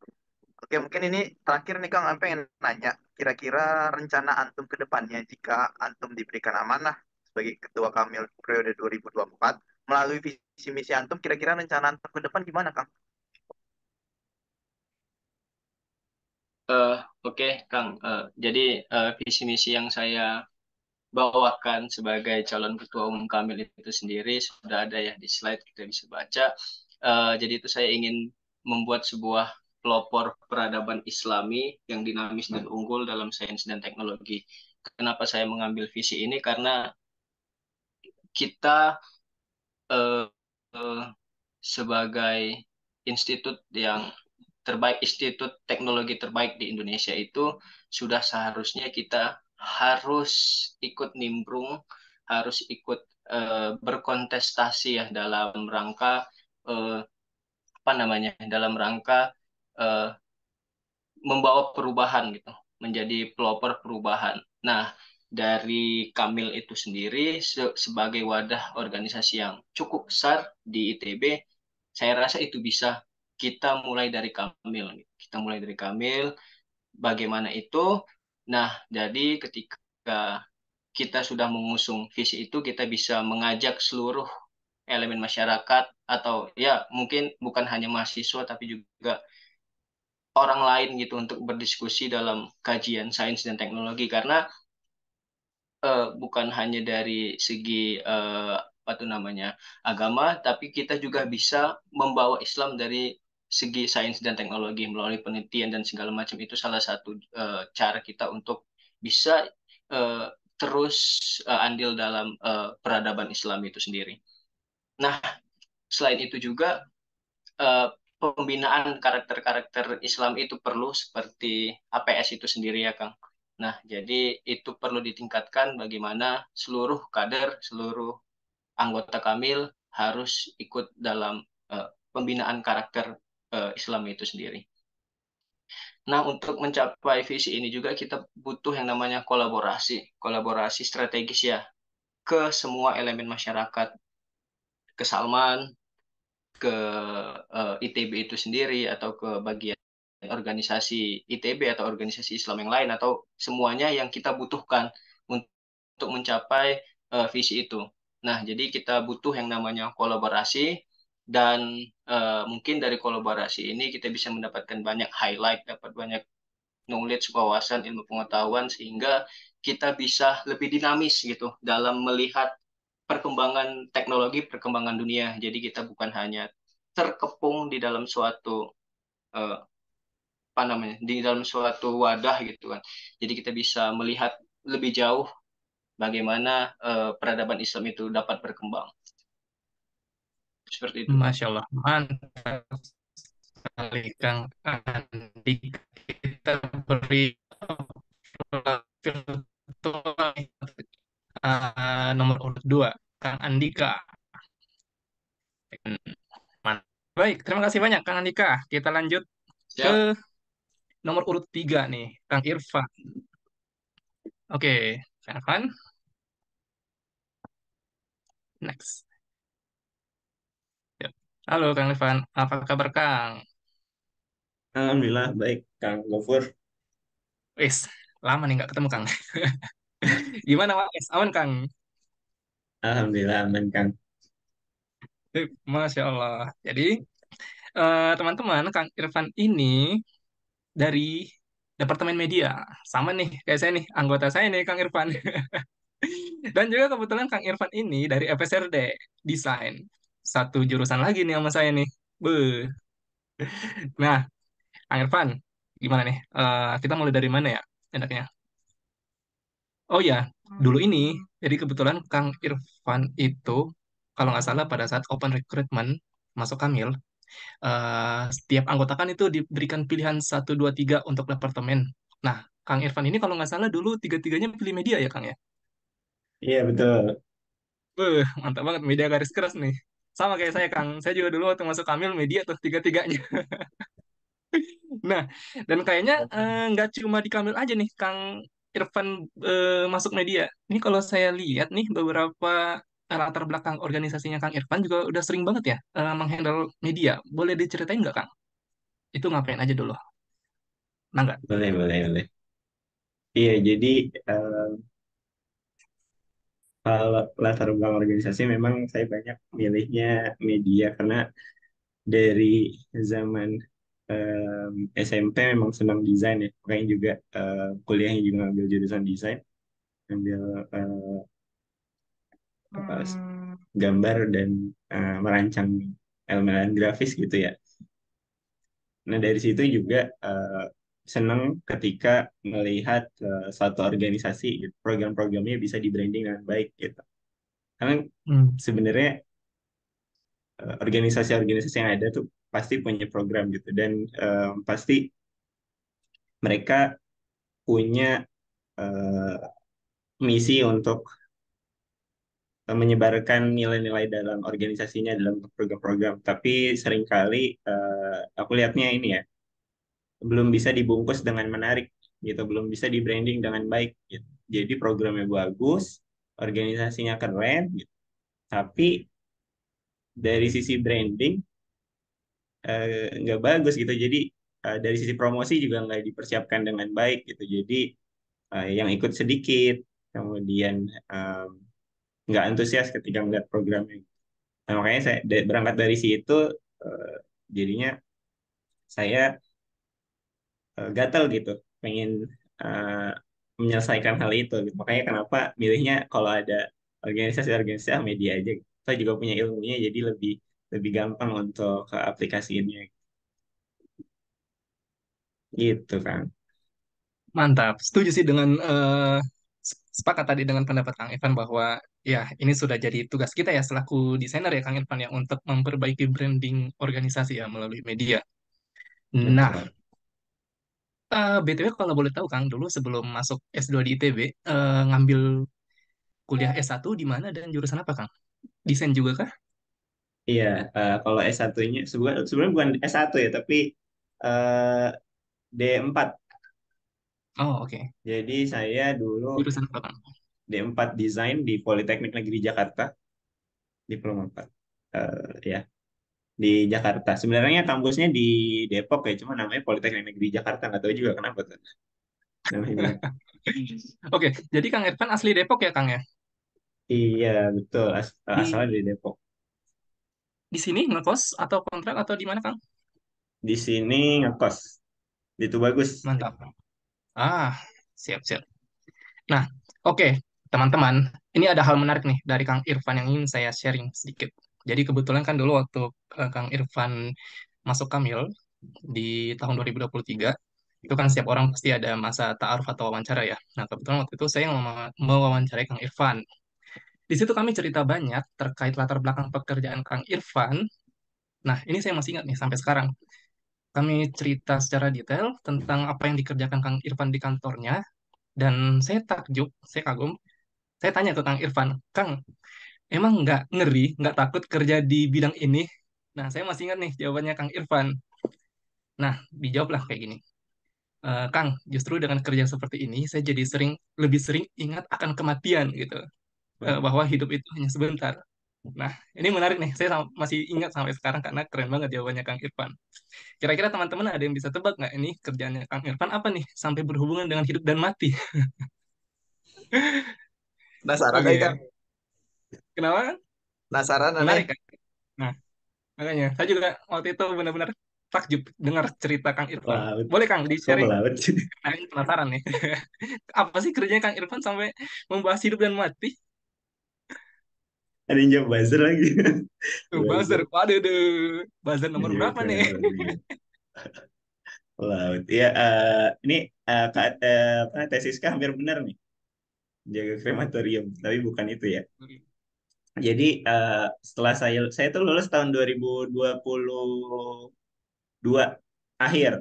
Oke, mungkin ini terakhir nih Kang, apa yang nanya, kira-kira rencana Antum ke depannya jika Antum diberikan amanah sebagai Ketua Kamil periode 2024, melalui visi misi Antum, kira-kira rencana Antum ke depan gimana Kang? Eh, oke, Kang. Jadi visi misi yang saya bawakan sebagai calon ketua umum Kamil itu sendiri sudah ada ya di slide kita bisa baca. Jadi itu saya ingin membuat sebuah pelopor peradaban Islami yang dinamis dan unggul dalam sains dan teknologi. Kenapa saya mengambil visi ini? Karena kita eh, eh, sebagai institut yang terbaik, institut teknologi terbaik di Indonesia itu sudah seharusnya kita harus ikut nimbrung, harus ikut berkontestasi ya dalam rangka eh, apa namanya, dalam rangka eh, membawa perubahan gitu, menjadi pelopor perubahan. Nah, dari Kamil itu sendiri sebagai wadah organisasi yang cukup besar di ITB, saya rasa itu bisa kita mulai dari Kamil. Kita mulai dari Kamil, bagaimana itu? Nah, jadi ketika kita sudah mengusung visi itu, kita bisa mengajak seluruh elemen masyarakat atau ya mungkin bukan hanya mahasiswa tapi juga orang lain gitu untuk berdiskusi dalam kajian sains dan teknologi karena bukan hanya dari segi apa tuh namanya agama tapi kita juga bisa membawa Islam dari segi sains dan teknologi melalui penelitian dan segala macam itu salah satu cara kita untuk bisa eh, terus andil dalam peradaban Islam itu sendiri. Nah, selain itu juga eh, pembinaan karakter-karakter Islam itu perlu seperti APS itu sendiri ya Kang. Nah, jadi itu perlu ditingkatkan bagaimana seluruh kader, seluruh anggota Kamil harus ikut dalam pembinaan karakter Islam itu sendiri. Nah, untuk mencapai visi ini juga kita butuh yang namanya kolaborasi, kolaborasi strategis ya ke semua elemen masyarakat, ke Salman, ke ITB itu sendiri atau ke bagian organisasi ITB atau organisasi Islam yang lain atau semuanya yang kita butuhkan untuk mencapai visi itu. Nah, jadi kita butuh yang namanya kolaborasi dan mungkin dari kolaborasi ini kita bisa mendapatkan banyak highlight, dapat banyak knowledge, wawasan, ilmu pengetahuan sehingga kita bisa lebih dinamis gitu dalam melihat perkembangan teknologi, perkembangan dunia. Jadi kita bukan hanya terkepung di dalam suatu eh, apa namanya, di dalam suatu wadah gitu kan. Jadi kita bisa melihat lebih jauh bagaimana peradaban Islam itu dapat berkembang. Seperti itu. Masya Allah, mantap sekali Kang Andi. Kita beri virtual nomor urut 2, Kang Andika. Mantap. Baik, terima kasih banyak Kang Andika. Kita lanjut ke Siap. nomor urut 3 nih, Kang Irfan. Oke, Kang Irfan, next. Yuk. Halo Kang Irfan, apa kabar Kang? Alhamdulillah baik, Kang Gofur. Wis, lama nih nggak ketemu Kang. Gimana Mas? Aman Kang? Alhamdulillah aman, Kang. Masya Allah. Jadi teman-teman, Kang Irfan ini dari Departemen Media. Sama nih, kayak saya nih, anggota saya nih, Kang Irfan. Dan juga kebetulan Kang Irfan ini dari FSRD, Desain. Satu jurusan lagi nih sama saya nih. Beuh. Nah, Kang Irfan, gimana nih? Kita mulai dari mana ya enaknya? Oh ya, dulu ini, jadi kebetulan Kang Irfan itu, kalau nggak salah pada saat open recruitment, masuk Kamil, setiap anggota kan itu diberikan pilihan satu 2 3 untuk departemen. Nah, Kang Irfan ini kalau nggak salah dulu tiga-tiganya pilih media ya, Kang ya? Iya betul. Mantap banget, media garis keras nih. Sama kayak saya, Kang. Saya juga dulu waktu masuk Kamil media tuh tiga-tiganya. Nah, dan kayaknya nggak cuma di Kamil aja nih, Kang Irfan masuk media. Ini kalau saya lihat nih beberapa latar belakang organisasinya Kang Irfan juga udah sering banget ya menghandle media. Boleh diceritain nggak, Kang? Itu ngapain aja dulu? Nah, nggak? Boleh, boleh, boleh. Iya, jadi eh, kalau latar belakang organisasi memang saya banyak milihnya media karena dari zaman SMP memang senang desain ya. Makanya juga kuliahnya juga ngambil jurusan desain, ambil eh, gambar dan merancang elemen grafis gitu ya. Nah, dari situ juga senang ketika melihat suatu organisasi gitu, program-programnya bisa di-branding dengan baik gitu. Karena Hmm. sebenarnya organisasi-organisasi yang ada tuh pasti punya program gitu dan pasti mereka punya eh, misi untuk menyebarkan nilai-nilai dalam organisasinya dalam program-program. Tapi seringkali aku lihatnya ini ya belum bisa dibungkus dengan menarik gitu, belum bisa di branding dengan baik gitu. Jadi programnya bagus, organisasinya keren gitu. Tapi dari sisi branding nggak bagus gitu. Jadi dari sisi promosi juga nggak dipersiapkan dengan baik gitu. Jadi yang ikut sedikit, kemudian eh, nggak antusias ketika melihat programnya. Nah, makanya saya berangkat dari situ eh, jadinya saya gatal gitu pengen eh, menyelesaikan hal itu gitu. Makanya kenapa milihnya kalau ada organisasi-organisasi media aja gitu. Saya juga punya ilmunya jadi lebih lebih gampang untuk ke aplikasiinnya gitu kan. Mantap. Setuju sih dengan sepakat tadi dengan pendapat Kang Irfan bahwa ya ini sudah jadi tugas kita ya selaku desainer ya Kang Irfan ya untuk memperbaiki branding organisasi ya melalui media. Nah, Betul. BTW kalau boleh tahu Kang, dulu sebelum masuk S2 di ITB, ngambil kuliah S1 di mana dan jurusan apa Kang? Desain juga kah? Iya, kalau S1-nya sebenarnya bukan S1 ya, tapi eh, D4. Oh, oke. Jadi saya dulu Jurusan apa Kang? D4 desain di Politeknik Negeri Jakarta, Diploma 4. Ya, di Jakarta. Sebenarnya kampusnya di Depok ya, cuma namanya Politeknik Negeri Jakarta. Nggak tahu juga kenapa tuh namanya bilang. Oke, jadi Kang Irfan asli Depok ya Kang ya? Iya, betul. Asalnya Di dari Depok. di sini ngekos atau kontrak atau di mana Kang? Di sini ngekos. Itu bagus. Mantap. Ah, siap-siap. Nah, oke, teman-teman, ini ada hal menarik nih dari Kang Irfan yang ingin saya sharing sedikit. Jadi kebetulan kan dulu waktu Kang Irfan masuk Kamil di tahun 2023, itu kan setiap orang pasti ada masa ta'aruf atau wawancara ya. Nah, kebetulan waktu itu saya mewawancarai Kang Irfan. Di situ kami cerita banyak terkait latar belakang pekerjaan Kang Irfan. Nah, ini saya masih ingat nih sampai sekarang. Kami cerita secara detail tentang apa yang dikerjakan Kang Irfan di kantornya, dan saya takjub, saya kagum. Saya tanya ke Kang Irfan, Kang, emang nggak ngeri, nggak takut kerja di bidang ini? Nah, saya masih ingat nih jawabannya Kang Irfan. Nah, dijawablah kayak gini. Kang, justru dengan kerja seperti ini, saya jadi lebih sering ingat akan kematian gitu. Wah, Bahwa hidup itu hanya sebentar. Nah, ini menarik nih. Saya masih ingat sampai sekarang karena keren banget jawabannya Kang Irfan. Kira-kira teman-teman ada yang bisa tebak nggak ini kerjaannya Kang Irfan apa nih sampai berhubungan dengan hidup dan mati? Penasaran aja Kang. Oke, kenapa? Penasaran aneh. Menarik kan? Nah, makanya saya juga waktu itu benar-benar takjub dengar cerita Kang Irfan. Pelaut. Boleh Kang Kok di-sharing? pelaut sih? Nah, ini penasaran nih. Apa sih kerjanya Kang Irfan sampai membahas hidup dan mati? Ada yang jawab buzzer lagi. Buzzer, Buzzer. waduh, deh. Buzzer nomor Iya, berapa nih? kali. Pelaut. Ya, ini apa, tesiska hampir benar nih. Jaga krematorium, tapi bukan itu ya. Jadi setelah saya tuh lulus tahun 2022 akhir.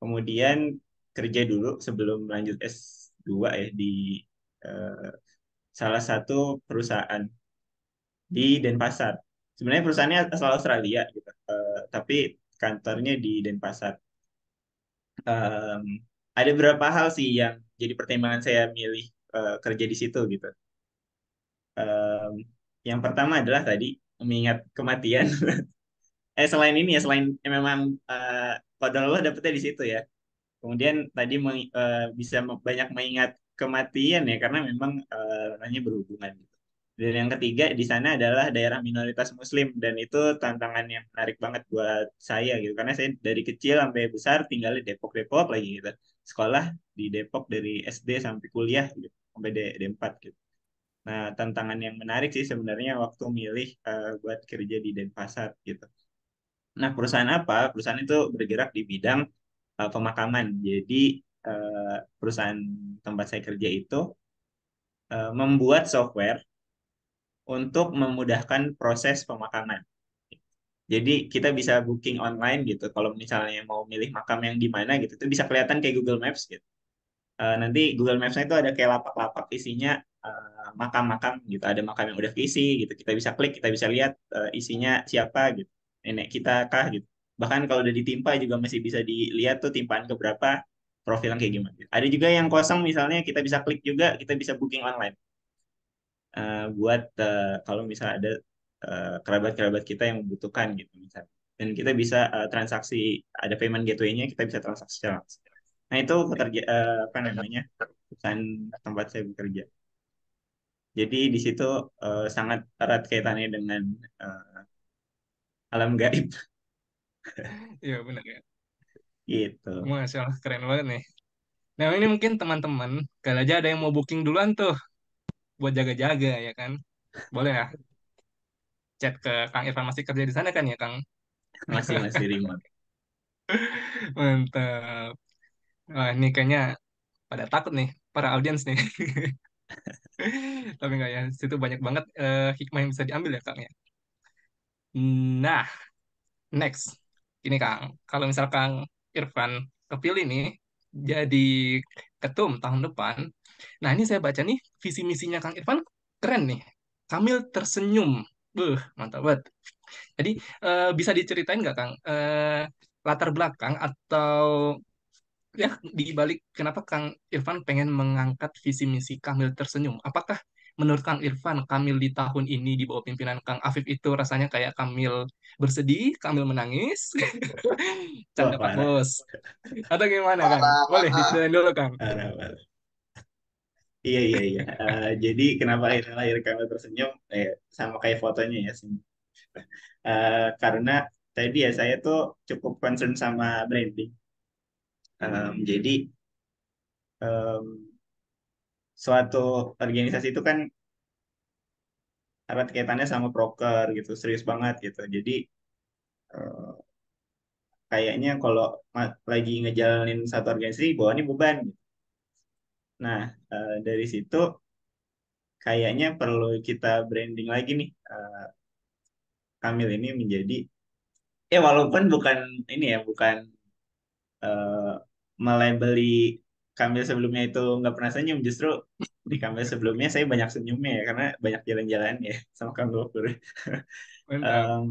Kemudian kerja dulu sebelum lanjut S2 ya di eh, salah satu perusahaan di Denpasar. Sebenarnya perusahaannya asal Australia gitu. Tapi kantornya di Denpasar. Em, ada beberapa hal sih yang jadi pertimbangan saya milih kerja di situ gitu. Em, yang pertama adalah tadi mengingat kematian. Selain ini ya, selain memang kodok Allah dapetnya di situ ya. Kemudian tadi bisa banyak mengingat kematian ya karena memang ranahnya berhubungan gitu. Dan yang ketiga di sana adalah daerah minoritas Muslim dan itu tantangan yang menarik banget buat saya gitu karena saya dari kecil sampai besar tinggal di Depok-Depok lagi gitu. Sekolah di Depok dari SD sampai kuliah gitu sampai D4 gitu. Nah, tantangan yang menarik sih sebenarnya waktu milih buat kerja di Denpasar gitu. Nah, perusahaan apa? Perusahaan itu bergerak di bidang pemakaman. Jadi perusahaan tempat saya kerja itu membuat software untuk memudahkan proses pemakaman. Jadi kita bisa booking online gitu. Kalau misalnya mau milih makam yang di mana gitu, itu bisa kelihatan kayak Google Maps gitu. Nanti Google Maps-nya itu ada kayak lapak-lapak isinya makam-makam gitu. Ada makam yang udah keisi gitu. Kita bisa klik, kita bisa lihat isinya siapa gitu. Nenek kita kah gitu. Bahkan kalau udah ditimpa juga masih bisa dilihat tuh timpaan ke berapa, profil yang kayak gimana. Gitu. Ada juga yang kosong misalnya kita bisa klik juga, kita bisa booking online. Buat kalau misalnya ada kerabat-kerabat kita yang membutuhkan gitu misalnya. Dan kita bisa transaksi, ada payment gateway-nya, kita bisa transaksi secara langsung. Nah, itu apa namanya? Perusahaan tempat saya bekerja. Jadi di situ sangat erat kaitannya dengan eh, alam gaib Iya benar ya. gitu. Masya Allah, keren banget nih. Nah ini mungkin teman-teman, kalau aja ada yang mau booking duluan tuh buat jaga-jaga ya kan. Boleh ya chat ke Kang Irfan masih kerja di sana kan ya Kang? Masih remote. Mantap. Wah ini kayaknya pada takut nih para audiens nih. Tapi enggak ya, situ banyak banget hikmah yang bisa diambil ya Kang ya. Nah, next. Ini Kang, kalau misal Kang Irfan kepilih nih jadi ketum tahun depan. Nah, ini saya baca nih visi misinya Kang Irfan keren nih. Sambil tersenyum. Mantap banget. Jadi bisa diceritain nggak Kang latar belakang atau ya di balik kenapa Kang Irfan pengen mengangkat visi misi Kamil tersenyum? Apakah menurut Kang Irfan Kamil di tahun ini di bawah pimpinan Kang Afif itu rasanya kayak Kamil bersedih, Kamil menangis? Wah, Canda Pak parah. Bos. Atau gimana Kang? Parah, Boleh parah. diceritain dulu Kang. Parah, parah. Iya, iya, iya. Jadi kenapa akhirnya lahir kami tersenyum? Sama kayak fotonya ya. Karena tadi ya saya tuh cukup concern sama branding. Jadi em, suatu organisasi itu kan erat kaitannya sama broker gitu, serius banget gitu. Jadi eh, kayaknya kalau lagi ngejalanin satu organisasi, bawaannya beban gitu. Nah, dari situ kayaknya perlu kita branding lagi nih. Kamil ini menjadi, walaupun bukan ini ya, bukan eh, melabeli Kamil sebelumnya itu nggak pernah senyum, justru di Kamil sebelumnya saya banyak senyumnya ya karena banyak jalan-jalan ya sama Kamil Pur. Mantap. Em,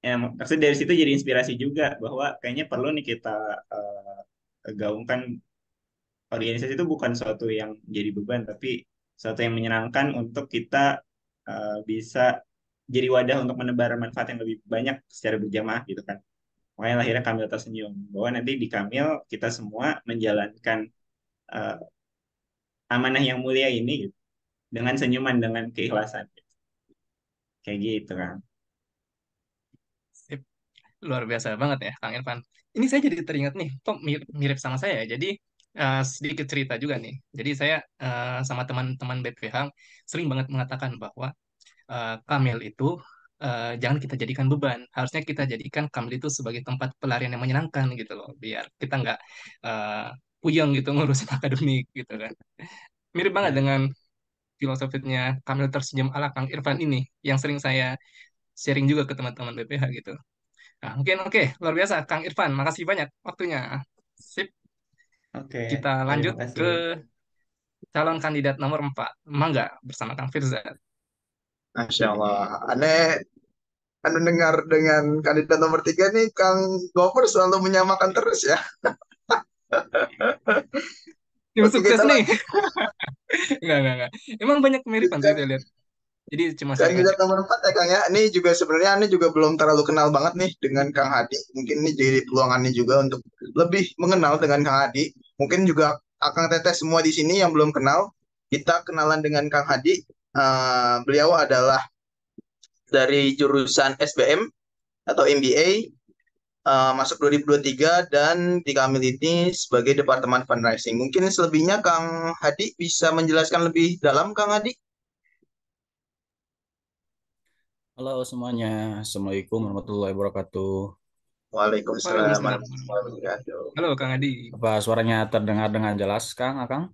ya, maksud dari situ jadi inspirasi juga bahwa kayaknya perlu nih kita gaungkan organisasi itu bukan suatu yang jadi beban tapi suatu yang menyenangkan untuk kita bisa jadi wadah untuk menebar manfaat yang lebih banyak secara berjamaah gitu kan. Makanya lahirnya Kamil Tersenyum, bahwa nanti di Kamil kita semua menjalankan eh, amanah yang mulia ini gitu, dengan senyuman, dengan keikhlasan gitu. Kayak gitu kan. Sip. Luar biasa banget ya, Kang Irfan. Ini saya jadi teringat nih, kok mirip, mirip sama saya ya. Jadi sedikit cerita juga nih. Jadi saya sama teman-teman BPH sering banget mengatakan bahwa Kamil itu jangan kita jadikan beban. Harusnya kita jadikan Kamil itu sebagai tempat pelarian yang menyenangkan gitu loh, biar kita nggak eh, puyeng gitu ngurusin akademik gitu kan. Mirip banget Nah, dengan filosofinya Kamil Tersenyum ala Kang Irfan ini, yang sering saya sharing juga ke teman-teman BPH gitu. Nah, mungkin oke, luar biasa Kang Irfan, makasih banyak waktunya. Sip, oke, kita terima lanjut kasih. ke calon kandidat nomor 4. Mangga bersama Kang Firza. Masya Allah. Aneh, anu dengar dengan kandidat nomor 3 nih, Kang Gofur selalu menyamakan terus ya. Tim Oke, sukses kita nih. lanjut. Enggak. Emang banyak kemiripan sih saya lihat. Jadi cuma sharing aja. Kandidat nomor 4 ya Kang ya. Ini juga sebenarnya ini juga belum terlalu kenal banget nih dengan Kang Hadi. Mungkin ini jadi peluangannya juga untuk lebih mengenal dengan Kang Hadi. Mungkin juga Akang Teteh semua di sini yang belum kenal, kita kenalan dengan Kang Hadi. Beliau adalah dari jurusan SBM atau MBA, masuk 2023 dan di Kamil ini sebagai Departemen Fundraising. Mungkin selebihnya Kang Hadi bisa menjelaskan lebih dalam, Kang Hadi. Halo semuanya, Assalamualaikum warahmatullahi wabarakatuh. Waalaikumsalam Waalaikumsalam. warahmatullahi wabarakatuh. Halo Kang Adi. Apa suaranya terdengar dengan jelas, Kang, Akang?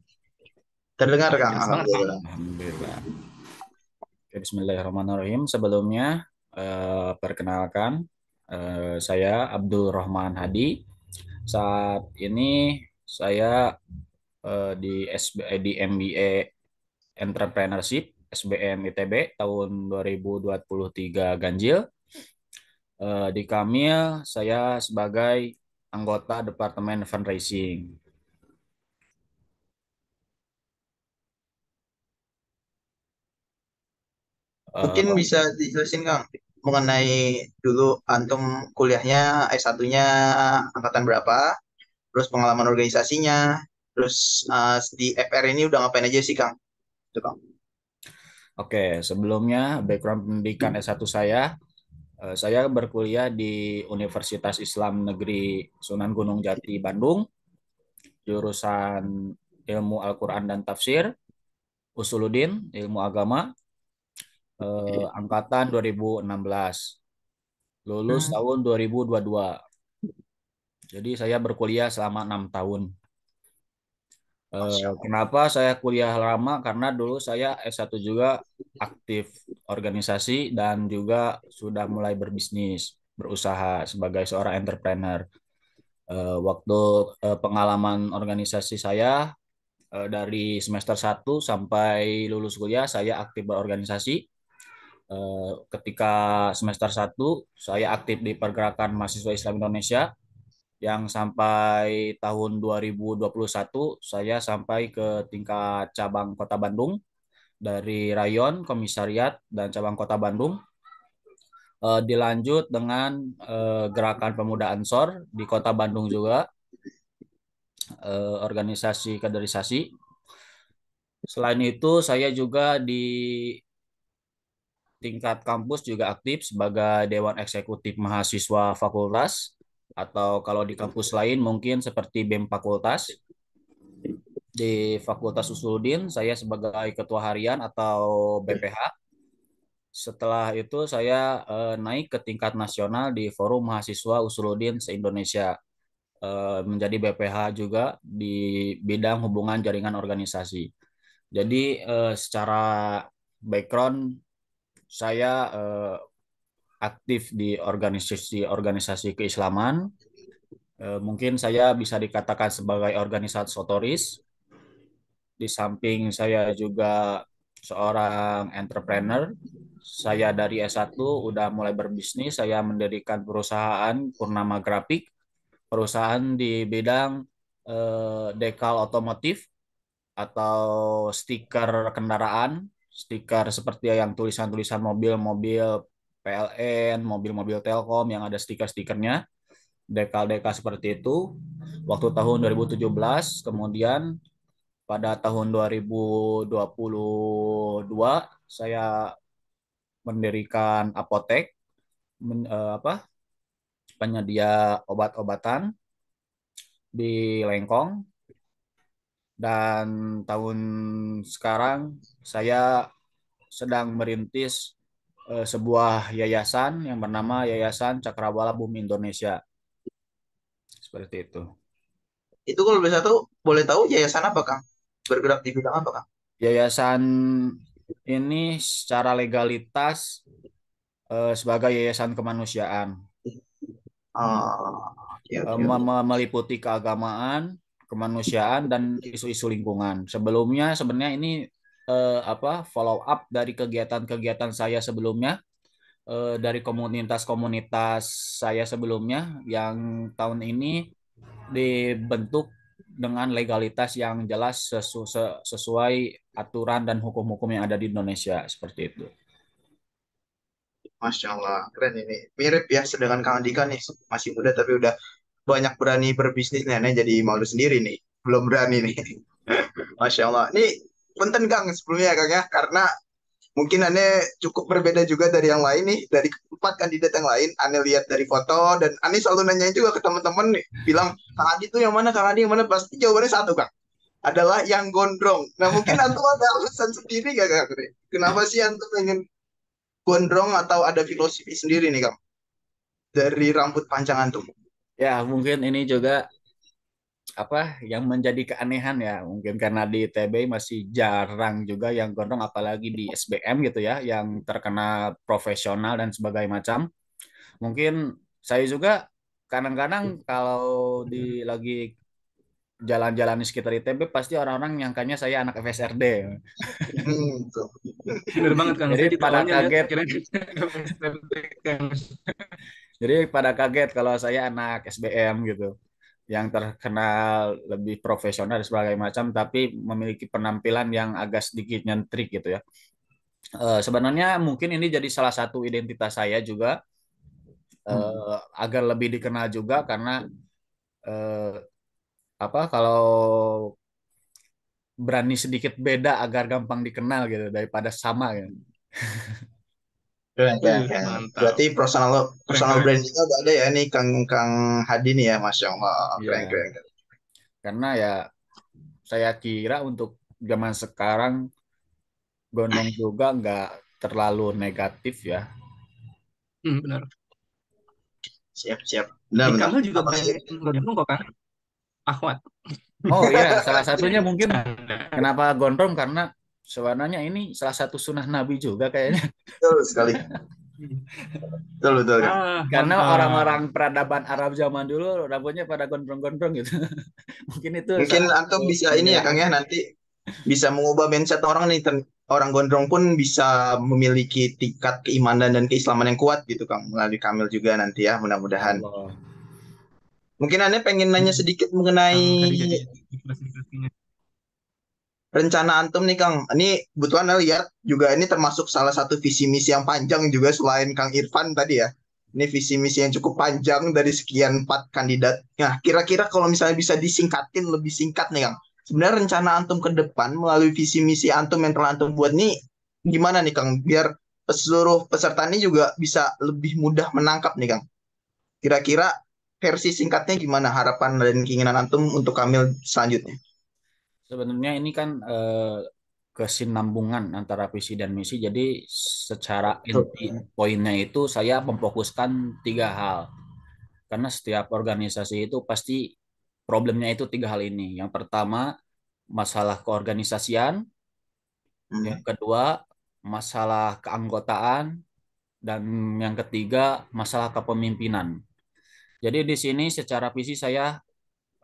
Terdengar, Kang? Jelas banget Kang. Alhamdulillah. Alhamdulillah. Oke, Bismillahirrahmanirrahim. Sebelumnya, perkenalkan, saya Abdul Rahman Hadi. Saat ini saya di di MBA Entrepreneurship SBM ITB tahun 2023 Ganjil. Di Kamil, saya sebagai anggota Departemen Fundraising. Mungkin Eh, bisa dijelasin, Kang, mengenai dulu antum kuliahnya S1-nya angkatan berapa, terus pengalaman organisasinya, terus di FR ini udah ngapain aja sih, Kang? Itu, Kang. Oke, sebelumnya background pendidikan S1 saya berkuliah di Universitas Islam Negeri Sunan Gunung Jati, Bandung, jurusan Ilmu Al-Quran dan Tafsir, Usuluddin, Ilmu Agama, angkatan 2016, lulus Hmm, tahun 2022. Jadi saya berkuliah selama 6 tahun. Masya Allah. Kenapa saya kuliah lama? Karena dulu saya S1 juga aktif organisasi dan juga sudah mulai berbisnis, berusaha sebagai seorang entrepreneur. Waktu pengalaman organisasi saya dari semester 1 sampai lulus kuliah saya aktif berorganisasi. Ketika semester 1 saya aktif di Pergerakan Mahasiswa Islam Indonesia yang sampai tahun 2021 saya sampai ke tingkat cabang Kota Bandung dari Rayon, Komisariat, dan cabang Kota Bandung. Dilanjut dengan Gerakan Pemuda Ansor di Kota Bandung juga, organisasi kaderisasi. Selain itu saya juga di tingkat kampus juga aktif sebagai Dewan Eksekutif Mahasiswa Fakultas, atau kalau di kampus lain mungkin seperti BEM Fakultas. Di Fakultas Usuluddin saya sebagai ketua harian atau BPH. Setelah itu saya naik ke tingkat nasional di Forum Mahasiswa Usuluddin se-Indonesia, menjadi BPH juga di bidang hubungan jaringan organisasi. Jadi secara background saya aktif di organisasi-organisasi keislaman. Mungkin saya bisa dikatakan sebagai organisatoris. Di samping saya juga seorang entrepreneur. Saya dari S1 udah mulai berbisnis. Saya mendirikan perusahaan Purnama Grafik, perusahaan di bidang dekal otomotif atau stiker kendaraan stiker seperti yang tulisan-tulisan mobil-mobil PLN, mobil-mobil Telkom yang ada stiker-stikernya, dekal-dekal seperti itu. Waktu tahun 2017, kemudian pada tahun 2022 saya mendirikan apotek, penyedia obat-obatan di Lengkong, dan tahun sekarang saya sedang merintis sebuah yayasan yang bernama Yayasan Cakrawala Bumi Indonesia. Seperti itu. Itu kalau boleh tahu yayasan apa, Kang? Bergerak di bidang apa, Kang? Yayasan ini secara legalitas sebagai yayasan kemanusiaan, Oke, oke, oke. meliputi keagamaan, kemanusiaan, dan isu-isu lingkungan. Sebelumnya sebenarnya ini follow up dari kegiatan-kegiatan saya sebelumnya, dari komunitas-komunitas saya sebelumnya yang tahun ini dibentuk dengan legalitas yang jelas sesuai aturan dan hukum-hukum yang ada di Indonesia, seperti itu. Masya Allah, keren ini. Mirip ya, sedangkan Kang Andika nih masih muda tapi udah banyak berani berbisnis nih. Aneh jadi malu sendiri nih, belum berani nih. Masya Allah. Ini punten Kang sebelumnya Kang ya, karena mungkin Aneh cukup berbeda juga dari yang lain nih, dari empat kandidat yang lain. Aneh lihat dari foto dan Aneh selalu nanyain juga ke teman-teman nih, bilang Kang Adi tuh yang mana, Kang Adi yang mana? Pasti jawabannya satu Kang, adalah yang gondrong. Nah mungkin Antum ada alasan sendiri gak Kang? Kenapa sih Antum pengen gondrong atau ada filosofi sendiri nih Kang dari rambut panjang Antum? Ya, mungkin ini juga yang menjadi keanehan ya, mungkin karena di ITB masih jarang juga yang gondrong, apalagi di SBM gitu ya, yang terkena profesional dan sebagainya macam. Mungkin saya juga kadang-kadang kalau lagi jalan-jalan di sekitar ITB pasti orang-orang nyangkanya saya anak FSRD. Tuh. Bener banget Kang, Jadi saya juga pada awalnya lihat kaget, kira Kang. kalau saya anak SBM gitu, yang terkenal lebih profesional dan sebagainya macam, tapi memiliki penampilan yang agak sedikit nyentrik gitu ya. Sebenarnya mungkin ini jadi salah satu identitas saya juga, agar lebih dikenal juga, karena eh, kalau berani sedikit beda agar gampang dikenal gitu daripada sama gitu. Keren, keren, keren. Mantap. Berarti personal Keren, personal keren. brandingnya udah ada ya nih Kang Kang Hadi nih ya, Masya Allah. Keren, Iya, keren, keren. karena ya saya kira untuk zaman sekarang gondrong juga nggak terlalu negatif ya. Benar. Siap, siap. Benar, Di benar. Kamil juga Apa sih? banyak yang gondrong kok Kang. Akhwat. Oh iya, salah satunya mungkin Canda. kenapa gondrong karena sebenarnya ini salah satu sunnah Nabi juga kayaknya. Betul sekali. Betul, betul Kang. Karena Mantap. orang-orang peradaban Arab zaman dulu rambutnya pada gondrong-gondrong gitu. Mungkin itu Mungkin salah satu Antum bisa ini ya penilaian. Kang ya, nanti bisa mengubah mindset orang nih. Orang gondrong pun bisa memiliki tingkat keimanan dan keislaman yang kuat gitu Kang. Melalui Kamil juga nanti ya, Ya mudah-mudahan. Allah. Mungkin Anda pengen nanya sedikit mengenai Kang Hadi jadi inspirasi-inspirasinya. rencana Antum nih Kang. Ini kebetulan saya lihat juga ini termasuk salah satu visi misi yang panjang juga selain Kang Irfan tadi ya. Ini visi misi yang cukup panjang dari sekian 4 kandidat. Nah, kira-kira kalau misalnya bisa disingkatin lebih singkat nih Kang. Sebenarnya rencana Antum ke depan melalui visi misi Antum yang telah Antum buat nih gimana nih Kang? Biar seluruh peserta ini juga bisa lebih mudah menangkap nih Kang. Kira-kira versi singkatnya gimana harapan dan keinginan Antum untuk Kamil selanjutnya? Sebenarnya ini kan kesinambungan antara visi dan misi. Jadi secara inti poinnya itu saya memfokuskan 3 hal. Karena setiap organisasi itu pasti problemnya itu 3 hal ini. Yang pertama, masalah keorganisasian. Yang kedua, masalah keanggotaan. Dan yang ketiga, masalah kepemimpinan. Jadi di sini secara visi saya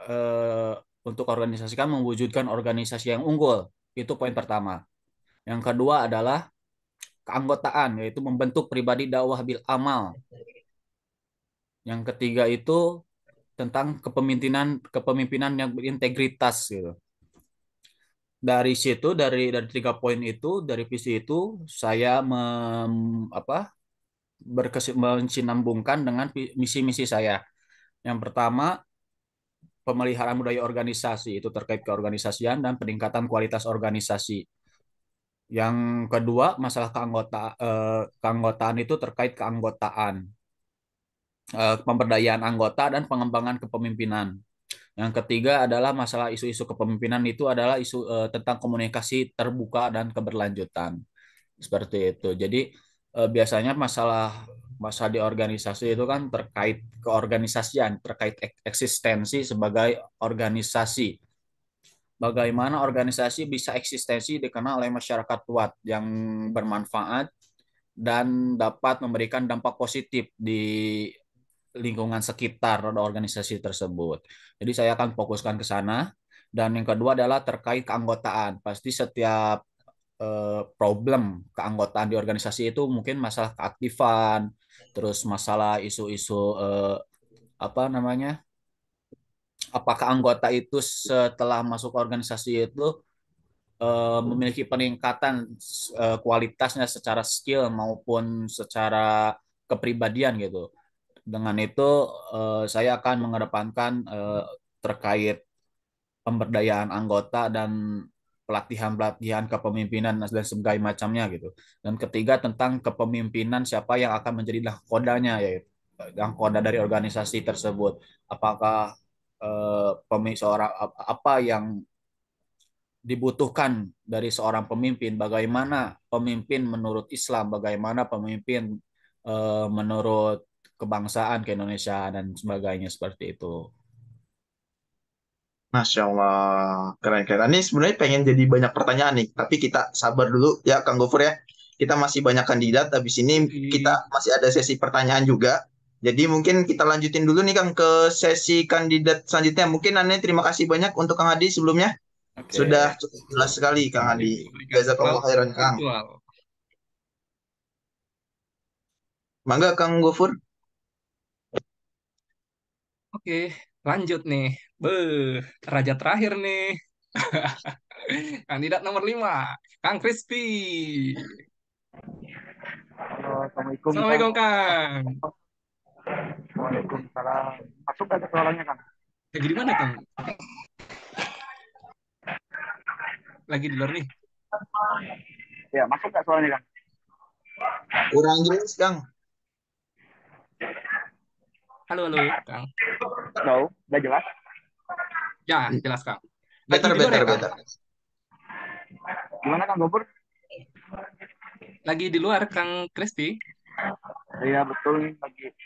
eh, untuk organisasikan mewujudkan organisasi yang unggul. Itu poin pertama. Yang kedua adalah keanggotaan, yaitu membentuk pribadi dakwah bil amal. Yang ketiga itu tentang kepemimpinan kepemimpinan yang berintegritas gitu. Dari situ, dari 3 poin itu, dari visi itu saya mensinambungkan dengan misi-misi saya. Yang pertama, pemeliharaan budaya organisasi itu terkait keorganisasian dan peningkatan kualitas organisasi. Yang kedua, masalah keanggotaan itu terkait keanggotaan, pemberdayaan anggota dan pengembangan kepemimpinan. Yang ketiga adalah masalah isu-isu kepemimpinan itu adalah isu tentang komunikasi terbuka dan keberlanjutan. Seperti itu. Jadi biasanya masalah di organisasi itu kan terkait keorganisasian, terkait eksistensi sebagai organisasi. Bagaimana organisasi bisa eksistensi dikenal oleh masyarakat luas yang bermanfaat dan dapat memberikan dampak positif di lingkungan sekitar organisasi tersebut. Jadi saya akan fokuskan ke sana. Dan yang kedua adalah terkait keanggotaan. Pasti setiap problem keanggotaan di organisasi itu mungkin masalah keaktifan, terus masalah isu-isu apa namanya, apakah anggota itu setelah masuk organisasi itu memiliki peningkatan kualitasnya secara skill maupun secara kepribadian gitu. Dengan itu saya akan mengedepankan terkait pemberdayaan anggota dan pelatihan-pelatihan kepemimpinan dan sebagainya macamnya gitu. Dan ketiga tentang kepemimpinan siapa yang akan menjadi nahkodanya, yaitu nahkoda dari organisasi tersebut. Apakah seorang apa yang dibutuhkan dari seorang pemimpin, bagaimana pemimpin menurut Islam, bagaimana pemimpin menurut kebangsaan ke Indonesia dan sebagainya seperti itu. Masya Allah, keren-keren. Ini sebenarnya pengen jadi banyak pertanyaan nih, tapi kita sabar dulu ya, Kang Gofur ya. Kita masih banyak kandidat, habis ini Ih, kita masih ada sesi pertanyaan juga. Jadi mungkin kita lanjutin dulu nih Kang ke sesi kandidat selanjutnya. Mungkin Ane terima kasih banyak untuk Kang Adi sebelumnya. Oke. Sudah cukup jelas sekali Kang Adi. diberikan Jazakallah cloud khairan Kang. virtual. Mangga Kang Gofur. Oke, lanjut nih. Beh, raja terakhir nih. Kandidat nomor 5, Kang Crispy. Halo, Assalamualaikum Kang. Assalamualaikum, Kang. Waalaikumsalam. Masuk nggak ke suaranya Kang? Lagi di mana, Kang? Lagi di luar nih. Ya, masuk nggak suaranya Kang? Kurang jelas Kang. Halo, halo, Kang. Halo, udah jelas? Ya, jelas, Kang. Lagi Better, di luar better, ya, Kang? better. Gimana Kang Gopur? Lagi di luar, Kang Crispy. Iya betul nih,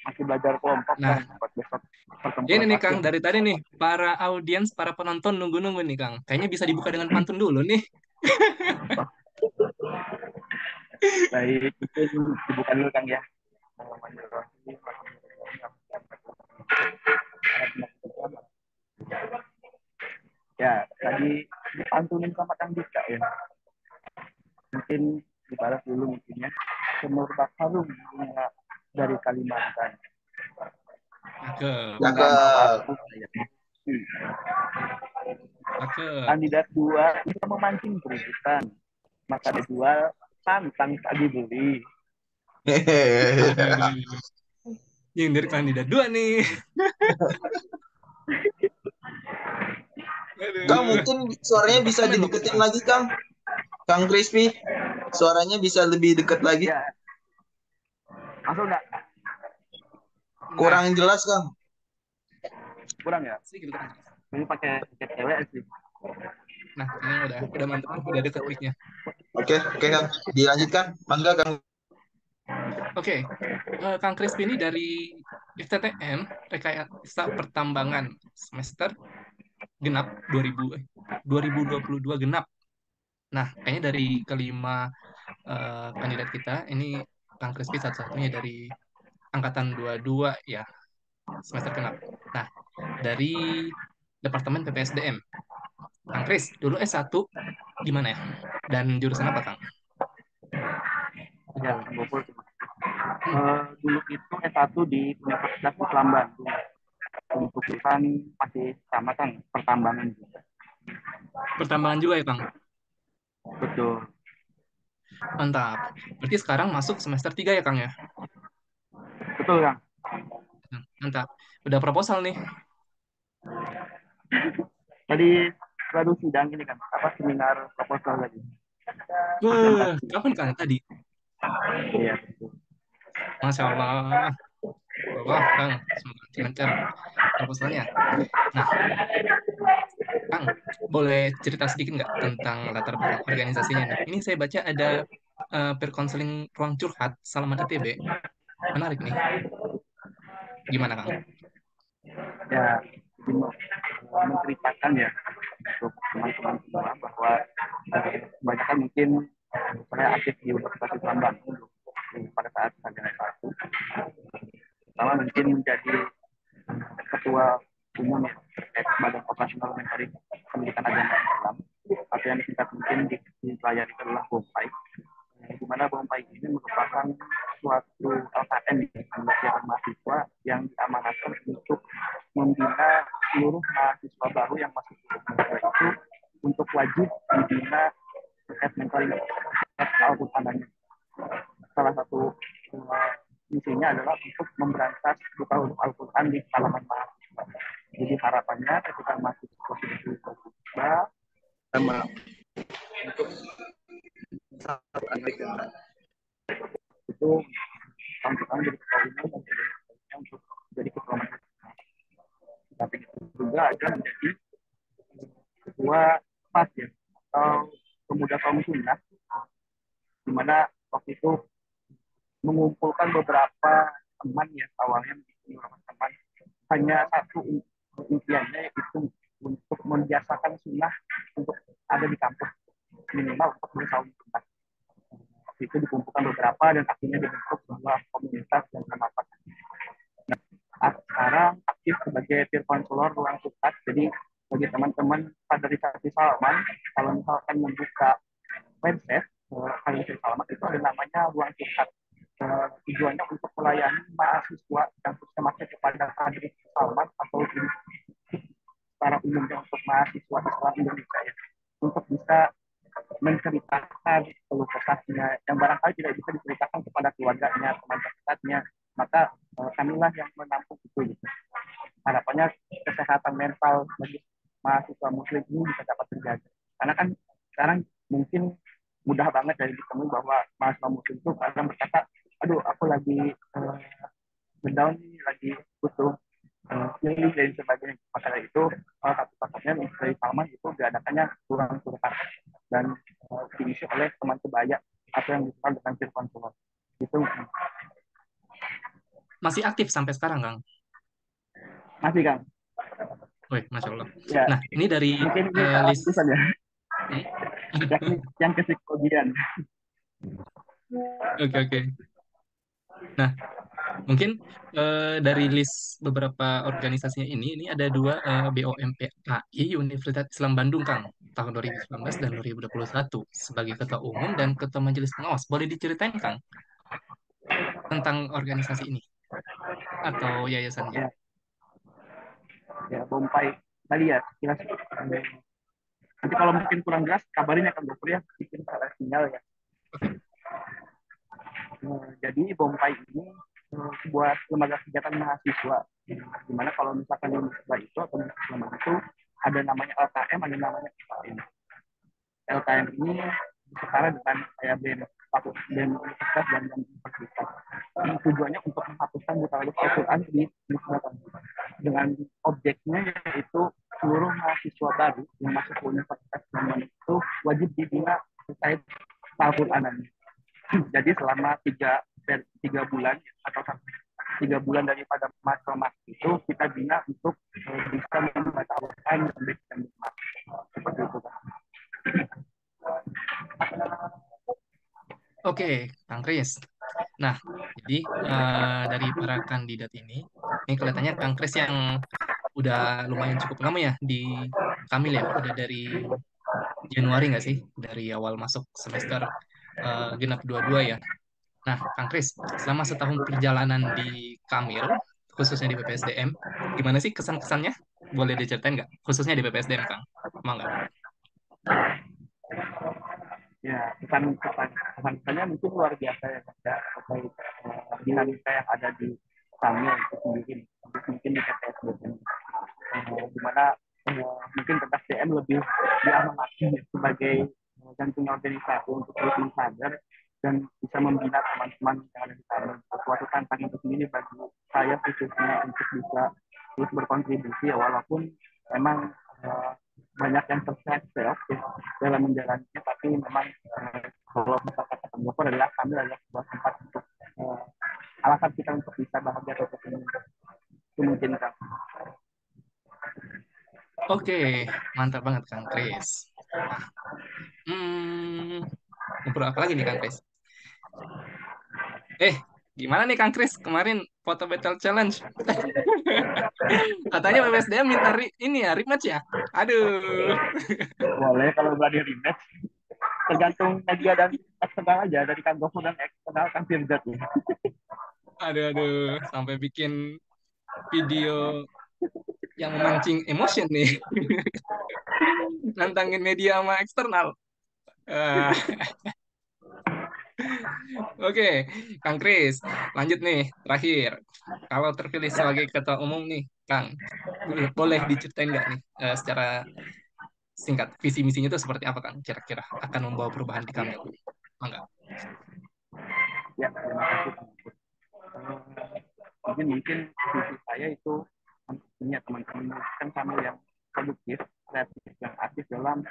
masih belajar kelompok Nah, Kang buat besok ini pertempuran nih, Kang. rakyat. Dari tadi nih, para audiens, para penonton nunggu-nunggu nih, Kang. Kayaknya bisa dibuka dengan pantun dulu nih. Baik, itu dibuka dulu Kang ya. Ya, tadi dipantunin sama Kang Dika ya. Mungkin dibalas dulu mungkin ya. Semur Harum bunga dari Kalimantan. Cakep, Bunga mawar Cakep. saya. cakep. Kandidat 2 bisa memancing keributan. Maka dijual tantang tak dibeli. Aduh. Yang dari kandidat 2 nih. Kang Aduh. mungkin suaranya bisa Departemen loh, dideketin Kang. lagi Kang. Kang Crispy. Suaranya bisa lebih dekat lagi. Ya, masuk nggak? Nah, Kurang jelas Kang. Kurang ya? sedikit kurang. Ini pakai cewek sih. Nah, kayaknya udah mantep nih, udah deket mic-nya. Oke, Kang. Dilanjutkan. Mangga Kang. Oke, Kang Crispy ini dari FTTM, Rekayasa Pertambangan semester genap 2022 genap. Nah, kayaknya dari kelima kandidat kita, ini Kang Crispy satu-satunya dari angkatan 22 ya, semester genap. Nah, dari Departemen PPSDM. Kang Kris, dulu S1 di mana ya? Dan jurusan apa, Kang? Ya, Bogor. Dulu itu S1 di Universitas Islam Bandung. Untuk jurusan masih sama kan, pertambangan juga. Pertambangan juga ya, Kang? Betul. Mantap. Berarti sekarang masuk semester 3 ya, Kang ya? Betul, Kang. Mantap. Udah proposal nih. Tadi baru sidang ini kan, apa seminar proposal lagi. Kapan Kang tadi? Iya, betul. Masya Allah. Allah, Kang. Semoga lancar proposalnya. Nah, Kang, boleh cerita sedikit nggak tentang latar belakang organisasinya nih? Ini saya baca ada peer counseling ruang curhat Salaman ITB. Menarik nih. Gimana, Kang? Ya, ini menceritakan ya untuk teman-teman semua bahwa kebanyakan mungkin saya aktif di Universitas Islam Bandung pada saat sarjana S1. Pertama mungkin menjadi ketua umum ya, terkait Badan Operasional Mentoring Pendidikan Agama Islam, atau yang disingkat mungkin di layar itu adalah BOMPAI, di mana BOMPAI ini merupakan suatu LKM kegiatan mahasiswa yang diamanatkan untuk membina seluruh mahasiswa baru yang masuk ke mahasiswa itu untuk wajib dibina terkait mentoring Al-Quran. Salah satu misinya adalah untuk memberantas buta huruf Al-Quran di kalangan mahasiswa. Jadi harapannya ketika mahasiswa sudah berubah sama untuk satu anak itu tahun pertama jadi ketua umum dan kemudian untuk jadi ketua majelis. Tapi itu juga ada menjadi ketua PAS ya, atau pemuda kaum sunnah, di mana waktu itu mengumpulkan beberapa teman ya, awalnya beberapa teman, hanya satu impiannya yaitu untuk membiasakan sunnah untuk ada di kampus, minimal untuk bersaum sunnah. Waktu itu dikumpulkan beberapa dan akhirnya dibentuk sebuah komunitas yang bermanfaat. Nah, sekarang aktif sebagai peer counselor ruang curhat. Jadi bagi teman-teman kaderisasi Salaman, kalau misalkan membuka website kaderisasi Salaman itu ada namanya ruang curhat. Tujuannya untuk melayani mahasiswa yang khususnya masuk kepada kaderisasi Salaman atau secara umumnya untuk mahasiswa Islam Indonesia ya, untuk bisa menceritakan keluh kesahnya yang barangkali tidak bisa diceritakan kepada keluarganya, teman dekatnya, maka kamilah yang menampung itu. Gitu. Harapannya kesehatan mental bagi mahasiswa muslim ini bisa dapat terjaga. Karena kan sekarang mungkin mudah banget dari ditemui bahwa mahasiswa muslim itu kadang berkata, aduh aku lagi down nih, lagi butuh healing dan sebagainya. Maka dari itu salah satu tokohnya dari Salman itu diadakannya ruang curhat dan diisi oleh teman sebaya atau yang dikenal dengan peer counselor. Itu Masih aktif sampai sekarang, Kang? masih, Kang. Wih, Masya Allah. Ya, Nah, ini dari mungkin ini list. saja. Yang kesikologian. Oke. Nah, mungkin dari list beberapa organisasinya ini ada dua BOMPAI Universitas Islam Bandung, Kang, tahun 2019 dan 2021 sebagai ketua umum dan ketua majelis pengawas. Boleh diceritain, Kang, tentang organisasi ini atau yayasannya? Ya, BOMPAI tadi ya, jelas. Nanti kalau mungkin kurang jelas, kabarin ya, Kang Gofur ya, bikin sinyal ya. Jadi BOMPAI ini sebuah lembaga kegiatan mahasiswa, di mana kalau misalkan di mahasiswa itu atau mahasiswa itu ada namanya LKM, ada namanya LKM. LKM ini setara dengan kayak BEM universitas dan universitas. Tujuannya untuk menghapuskan buta huruf Al-Quran di universitas dengan objeknya yaitu seluruh mahasiswa baru yang masuk ke universitas itu wajib dibina terkait Al-Quranan. Jadi selama 3 bulan atau 3 bulan daripada masa itu kita bina untuk bisa membaca Al-Quran dan seperti itu. Oke, Kang Kris. Nah, jadi dari para kandidat ini kelihatannya Kang Kris yang udah lumayan cukup lama ya di Kamil ya, udah dari Januari nggak sih? Dari awal masuk semester genap 22 ya. Nah, Kang Kris, selama setahun perjalanan di Kamil, khususnya di BPSDM, gimana sih kesan-kesannya? Boleh diceritain nggak? Khususnya di BPSDM, Kang. Mau nggak? Ya, pesannya mungkin luar biasa ya Mas, ya, terkait dinamika yang ada di Tamil itu sendiri, mungkin di PTS ini, di mana mungkin Tegas DM lebih diamanahi sebagai jantung organisasi untuk terus mensadar dan bisa membina teman-teman yang ada di sana. Suatu tantangan tersendiri bagi saya khususnya untuk bisa terus berkontribusi ya, walaupun memang banyak yang terseret ya, dalam menjalannya, tapi memang kalau misalkan kata Gopur adalah kami adalah sebuah tempat untuk alasan kita untuk bisa bahagia atau ketemu itu mungkin Kang. Oke, mantap banget Kang Kris. Nah, ngobrol apa lagi nih Kang Kris? Gimana nih Kang Kris kemarin foto battle challenge? Katanya BBSDM minta ini ya rematch ya? Aduh. Boleh kalau berani rematch, tergantung media dan eksternal aja, dari Kang Gopur dan eksternal Kang Firdat ya. Aduh, sampai bikin video yang memancing emotion nih. Nantangin media sama eksternal. Ah, Oke, Kang Kris, lanjut nih, terakhir. Kalau terpilih sebagai ketua umum nih, Kang, boleh diceritain nggak nih secara singkat, visi misinya itu seperti apa, Kang? Kira-kira akan membawa perubahan di Kamil? Enggak. Ya, terima kasih Kang Gopur. Mungkin visi saya itu punya teman-teman kan kami yang produktif, kreatif, yang aktif dalam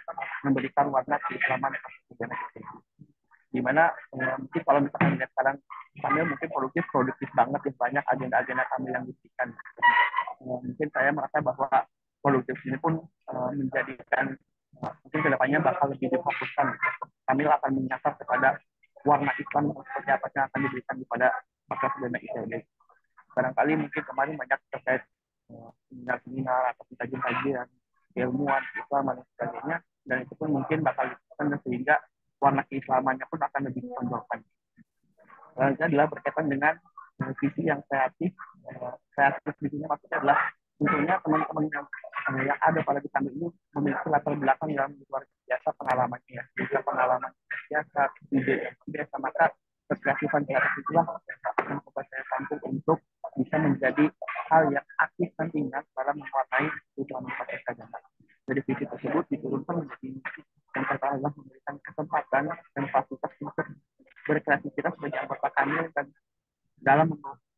memberikan warna keislaman ke generasi. Di mana mungkin kalau misalkan lihat sekarang kami mungkin produktif banget ya, banyak agenda-agenda kami yang diberikan. Mungkin saya merasa bahwa produktif ini pun menjadikan mungkin kedepannya bakal lebih difokuskan. Kami akan menyasar kepada warna Islam seperti apa yang akan diberikan kepada masyarakat student ITB. Barangkali mungkin kemarin banyak terkait seminar-seminar atau kajian-kajian ilmuwan Islam dan sebagainya, dan itu pun mungkin bakal dilakukan sehingga warna keislamannya pun akan lebih ditonjolkan. Selanjutnya adalah berkaitan dengan visi yang kreatif. Kreatif di sini maksudnya adalah tentunya teman-teman yang ada pada di kami ini memiliki latar belakang yang luar biasa pengalamannya, bisa pengalaman biasa, ide yang biasa, maka kekreatifan kreatif itulah yang akan membuat saya mampu untuk bisa menjadi hal yang aktif nantinya dalam mewarnai kehidupan masyarakat Jakarta. Dari visi tersebut diturunkan menjadi yang pertama adalah memberikan kesempatan dan fasilitas untuk berkreativitas bagi anggota kami dan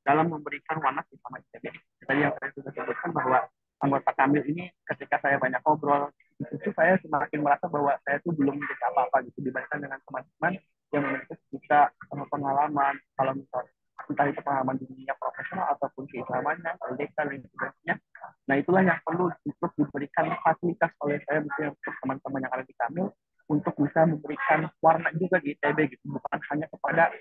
dalam memberikan warna bersama ITB. Tadi yang saya sudah sebutkan bahwa anggota kami ini ketika saya banyak ngobrol, itu saya semakin merasa bahwa saya itu belum menjadi apa-apa gitu dibandingkan dengan teman-teman yang memiliki kita pengalaman, kalau misalnya entah itu pengalaman di dunia profesional ataupun keislamannya, LDK dan sebagainya. Nah itulah yang perlu untuk diberikan fasilitas oleh saya mungkin untuk teman-teman yang ada di kami untuk bisa memberikan warna juga di ITB gitu, bukan hanya kepada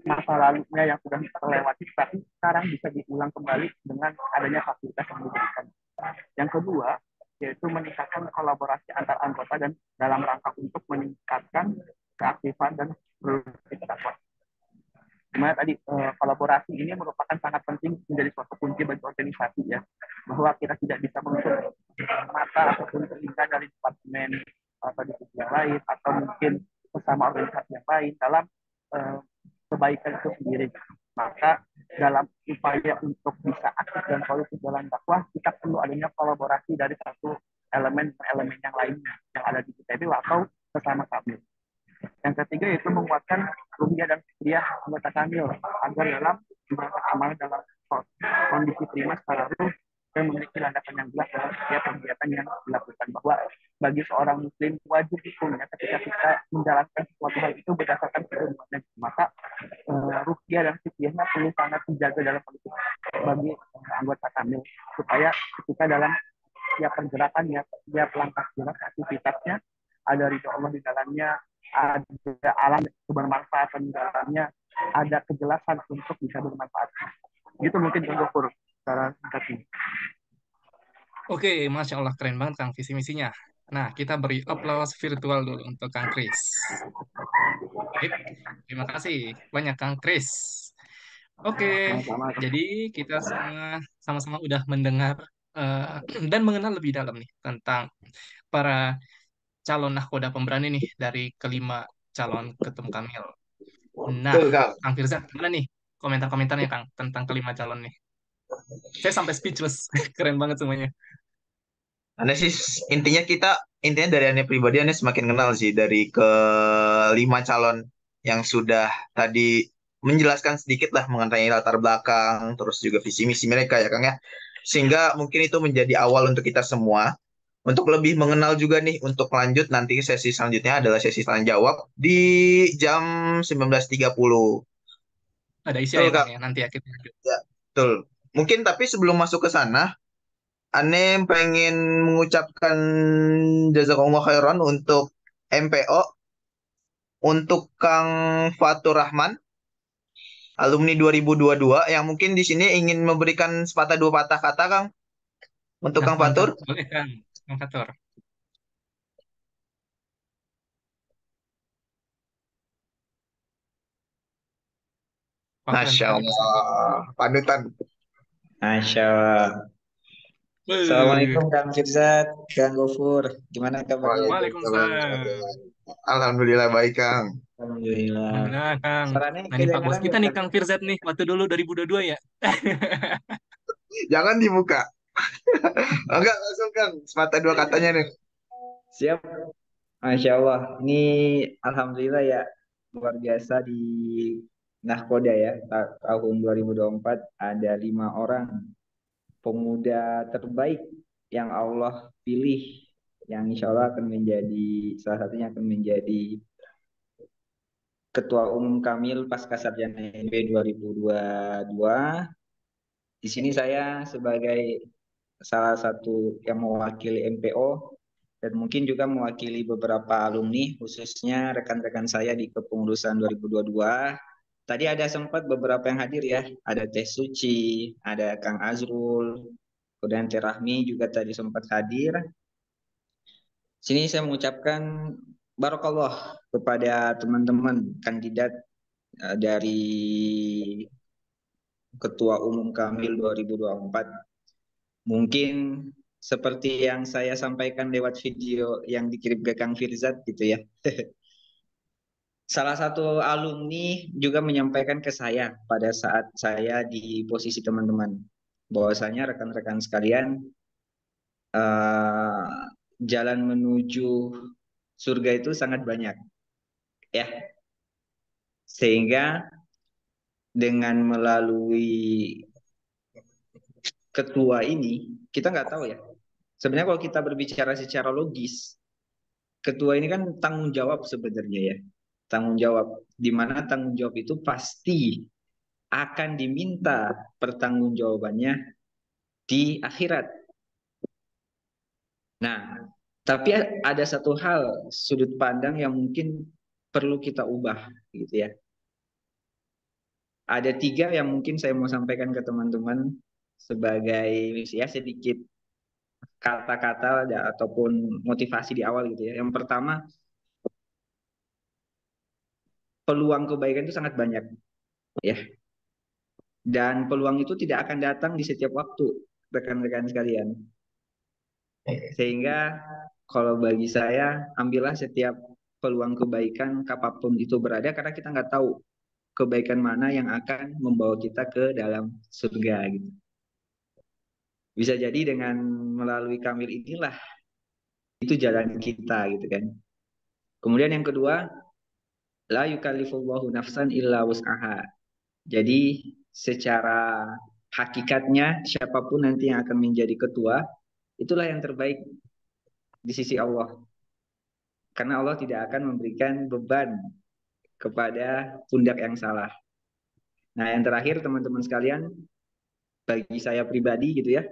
masa lalunya yang sudah terlewati, tapi sekarang bisa diulang kembali dengan adanya fasilitas yang diberikan. Yang kedua, yaitu meningkatkan kolaborasi antar anggota dan dalam rangka untuk meningkatkan keaktifan dan produktivitas. Dimana tadi kolaborasi ini merupakan sangat penting menjadi suatu kunci bagi organisasi ya, bahwa kita tidak bisa menutup mata ataupun telinga dari departemen atau divisi yang lain atau mungkin bersama organisasi yang lain dalam kebaikan itu sendiri. Maka dalam upaya untuk bisa aktif dan produktif dalam dakwah, kita perlu adanya kolaborasi dari satu elemen-elemen yang lainnya yang ada di ITB atau sesama kami. Yang ketiga yaitu menguatkan rupiah dan fitriyah anggota kami agar dalam ibadah amal dalam kondisi prima secara ruh dan memiliki landasan yang jelas dalam setiap kegiatan yang dilakukan, bahwa bagi seorang muslim wajib hukumnya ketika kita menjalankan sesuatu hal itu berdasarkan keilmuannya, maka rupiah dan fitriyahnya perlu sangat dijaga dalam kondisi bagi anggota kami supaya ketika dalam setiap pergerakannya, setiap langkah gerak aktivitasnya ada ridho Allah di dalamnya, ada alam kebermanfaatan di dalamnya, ada kejelasan untuk bisa bermanfaat. Gitu mungkin Kang Gopur secara singkatnya. Oke, Masya Allah, keren banget Kang visi misinya. Nah, kita beri aplaus virtual dulu untuk Kang Kris. Baik, terima kasih banyak Kang Kris. Oke, Sama-sama. jadi kita semua sama-sama udah mendengar dan mengenal lebih dalam nih tentang para calon nahkoda pemberani nih dari kelima calon ketum Kamil. Nah, Betul, Kang. Kang Firza, gimana nih komentar-komentarnya Kang tentang kelima calon nih? Saya sampai speechless. Keren banget semuanya. Aneh sih intinya dari aneh pribadi aneh semakin kenal sih dari kelima calon yang sudah tadi menjelaskan sedikit lah mengenai latar belakang terus juga visi misi mereka ya Kang ya. Sehingga mungkin itu menjadi awal untuk kita semua untuk lebih mengenal juga nih untuk lanjut nanti sesi selanjutnya adalah sesi tanya jawab di jam 19.30. Ada Isya Betul ya Kang Kang? ya, nanti ya kita lanjut. Ya, betul. Mungkin tapi sebelum masuk ke sana Ane pengen mengucapkan jazakallah khairan untuk MPO, untuk Kang Fatur Rahman, alumni 2022, yang mungkin di sini ingin memberikan sepatah dua patah kata, Kang, untuk Nah, Kang mantap. Fatur. Boleh Kang, Kang Fatur. Waktu Masya MPO dipersilakan. Allah, panutan. Masya Allah. Wih. Assalamualaikum Kang Firzat, Kang Gofur. Gimana kabarnya? Waalaikumsalam. Waalaikumsalam. Alhamdulillah baik, Kang. Alhamdulillah. Alhamdulillah Kang. Suaranya Nah ini Pak Bos kedengaran kita nggak nih Kang? Kang Firzat nih, waktu dulu 2022 ya. Jangan dibuka. Enggak, langsung, Kang. Sepatah dua katanya nih. Siap. Masya Allah. Ini Alhamdulillah ya. Luar biasa di Nahkoda ya. Tahun 2024 ada 5 orang pemuda terbaik yang Allah pilih. Yang insya Allah akan menjadi, salah satunya akan menjadi Ketua Umum Kamil Pasca Sarjana NB 2022. Di sini saya sebagai salah satu yang mewakili MPO dan mungkin juga mewakili beberapa alumni, khususnya rekan-rekan saya di kepengurusan 2022. Tadi ada sempat beberapa yang hadir ya, ada Teh Suci, ada Kang Azrul, kemudian Teh Rahmi juga tadi sempat hadir. Sini saya mengucapkan barakallah kepada teman-teman kandidat dari Ketua Umum Kamil 2024. Mungkin seperti yang saya sampaikan lewat video yang dikirim ke Kang Firzat gitu ya. Salah satu alumni juga menyampaikan ke saya pada saat saya di posisi teman-teman bahwasanya rekan-rekan sekalian, eh, jalan menuju surga itu sangat banyak ya, sehingga dengan melalui ketua ini kita nggak tahu ya. Sebenarnya kalau kita berbicara secara logis, ketua ini kan tanggung jawab sebenarnya ya. Tanggung jawab, di mana tanggung jawab itu pasti akan diminta pertanggungjawabannya di akhirat. Nah, tapi ada satu hal sudut pandang yang mungkin perlu kita ubah gitu ya. Ada 3 yang mungkin saya mau sampaikan ke teman-teman sebagai ya sedikit kata-kata ataupun motivasi di awal gitu ya. Yang pertama, peluang kebaikan itu sangat banyak ya. Dan peluang itu tidak akan datang di setiap waktu, rekan-rekan sekalian. Sehingga kalau bagi saya, ambillah setiap peluang kebaikan kapanpun itu berada, karena kita nggak tahu kebaikan mana yang akan membawa kita ke dalam surga gitu. Bisa jadi dengan melalui Kamil inilah itu jalan kita gitu kan. Kemudian yang kedua, la yukallifullahu nafsan illa wus'aha. Jadi secara hakikatnya siapapun nanti yang akan menjadi ketua, itulah yang terbaik di sisi Allah. Karena Allah tidak akan memberikan beban kepada pundak yang salah. Nah, yang terakhir teman-teman sekalian, bagi saya pribadi gitu ya,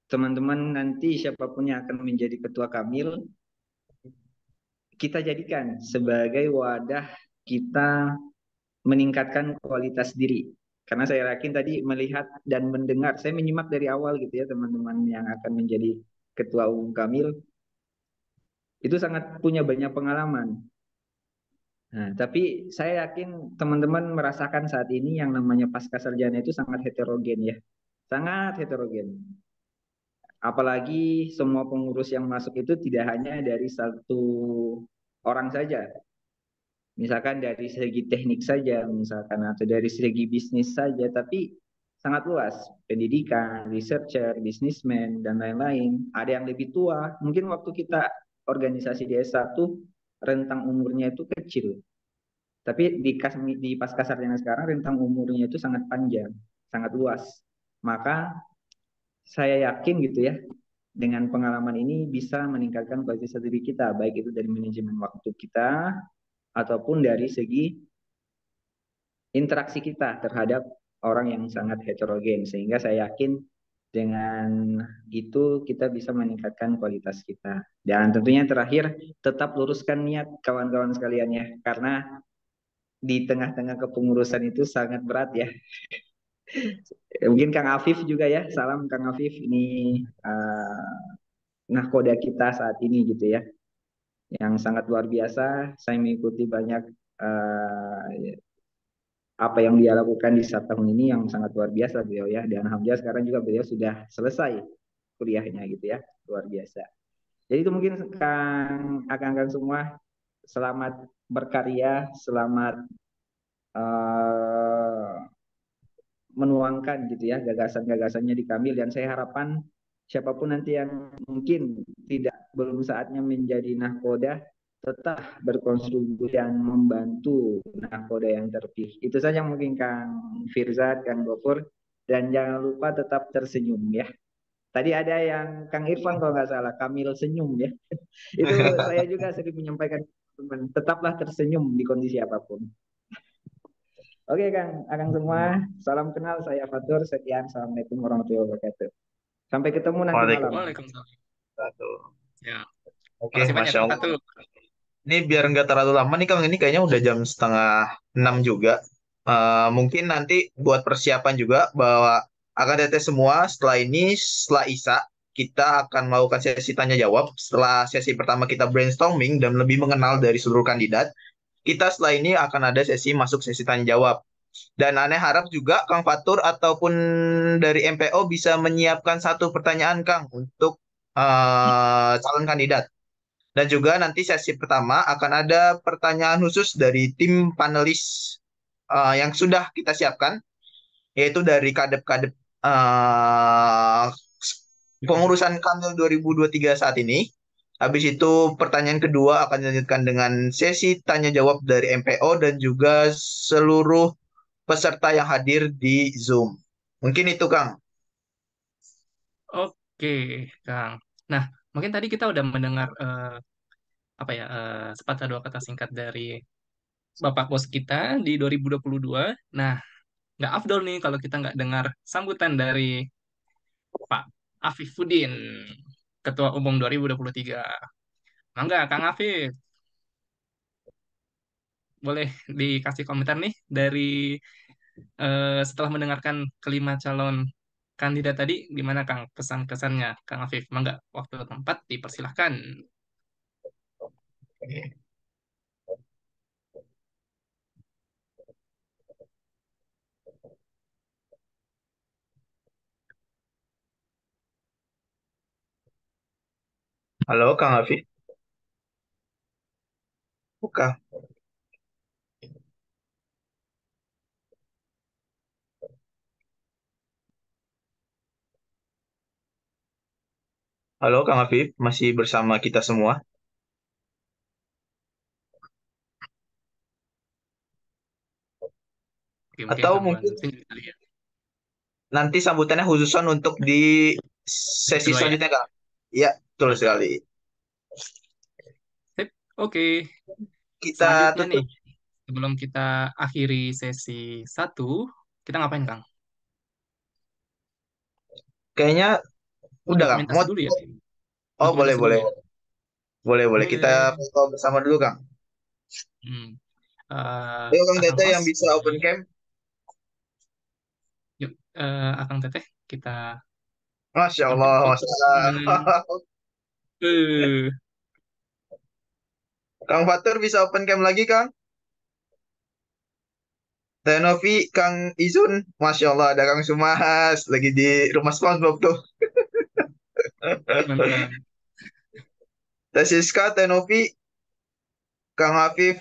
teman-teman nanti siapapun yang akan menjadi ketua Kamil, kita jadikan sebagai wadah kita meningkatkan kualitas diri. Karena saya yakin tadi melihat dan mendengar, saya menyimak dari awal gitu ya teman-teman yang akan menjadi ketua umum Kamil, itu sangat punya banyak pengalaman. Nah, tapi saya yakin teman-teman merasakan saat ini yang namanya pasca sarjana itu sangat heterogen ya. Sangat heterogen. Apalagi semua pengurus yang masuk itu tidak hanya dari satu orang saja. Misalkan dari segi teknik saja, misalkan atau dari segi bisnis saja, tapi sangat luas. Pendidikan, researcher, bisnismen, dan lain-lain. Ada yang lebih tua. Mungkin waktu kita organisasi di S1, rentang umurnya itu kecil. Tapi di pasca sarjana sekarang rentang umurnya itu sangat panjang, sangat luas. Maka saya yakin gitu ya, dengan pengalaman ini bisa meningkatkan kualitas diri kita, baik itu dari manajemen waktu kita ataupun dari segi interaksi kita terhadap orang yang sangat heterogen. Sehingga saya yakin dengan itu kita bisa meningkatkan kualitas kita. Dan tentunya terakhir, tetap luruskan niat kawan-kawan sekalian ya, karena di tengah-tengah kepengurusan itu sangat berat ya. Mungkin Kang Afif juga ya, salam Kang Afif, ini nahkoda kita saat ini gitu ya, yang sangat luar biasa. Saya mengikuti banyak apa yang dia lakukan di 1 tahun ini yang sangat luar biasa beliau ya, dan alhamdulillah sekarang juga beliau sudah selesai kuliahnya gitu ya, luar biasa. Jadi itu mungkin Kang semua, selamat berkarya, selamat menuangkan gitu ya gagasan-gagasannya di Kamil, dan saya harapan siapapun nanti yang mungkin belum saatnya menjadi nahkoda tetap berkontribusi dan membantu nahkoda yang terpilih. Itu saja mungkin Kang Firzat, Kang Gofur, dan jangan lupa tetap tersenyum ya. Tadi ada yang Kang Irfan kalau nggak salah, Kamil senyum ya. Itu saya juga sering menyampaikan teman, tetaplah tersenyum di kondisi apapun. Oke Kang semua, salam kenal, saya Fatur, sekian, Assalamualaikum warahmatullahi wabarakatuh. Sampai ketemu nanti malam. Waalaikumsalam. Ya, Oke, makasih banyak Masya Kang Allah. Fatul. Ini biar nggak terlalu lama nih Kang, ini kayaknya udah jam 5:30 juga. Mungkin nanti buat persiapan juga bahwa AKDT semua setelah ini, setelah ISA, kita akan melakukan sesi tanya jawab. Setelah sesi pertama kita brainstorming dan lebih mengenal dari seluruh kandidat, kita setelah ini akan ada sesi masuk sesi tanya jawab. Dan aneh harap juga Kang Fatur ataupun dari MPO bisa menyiapkan satu pertanyaan Kang untuk calon kandidat. Dan juga nanti sesi pertama akan ada pertanyaan khusus dari tim panelis yang sudah kita siapkan, yaitu dari kadep-kadep pengurusan Kamil 2023 saat ini. Habis itu pertanyaan kedua akan dilanjutkan dengan sesi tanya jawab dari MPO dan juga seluruh peserta yang hadir di Zoom. Mungkin itu Kang. Oke, Kang. Nah, mungkin tadi kita udah mendengar apa ya, sepatah dua kata singkat dari Bapak Bos kita di 2022. Nah, nggak afdol nih kalau kita nggak dengar sambutan dari Pak Afifuddin, Ketua Umum 2023. Mangga, Kang Afif, boleh dikasih komentar nih dari setelah mendengarkan kelima calon kandidat tadi, gimana Kang kesan-kesannya, Kang Afif? Mangga, waktu tempat dipersilahkan. Halo Kang Hafiz. Buka. Halo Kang Hafiz, masih bersama kita semua. Oke, mungkin Atau gangguan mungkin sinyal kali ya. nanti sambutannya khususan untuk di sesi Kedua ya. selanjutnya Kang. Iya, betul Mantap. sekali. Sip, oke. Kita Selanjutnya nih, tutup. sebelum kita akhiri sesi 1, kita ngapain, Kang? Kayaknya udah Kang. Dokumentasi dulu ya. Oh, boleh, Dokumentasi dulu boleh. ya. Boleh, boleh. Kita Boleh. foto bersama dulu Kang. Hmm. Ayo Kang Akang Tete host, yang bisa open cam. yuk, Akang Teteh, kita Masya ambil Allah, foto Masya Allah. dengan eh Kang Fatur bisa open cam lagi Kang. Teh Novi, Kang Izun, Masya Allah ada Kang Sumas lagi di rumah SpongeBob tuh. Mantap. Teh Siska, Teh Novi, Kang Hafif,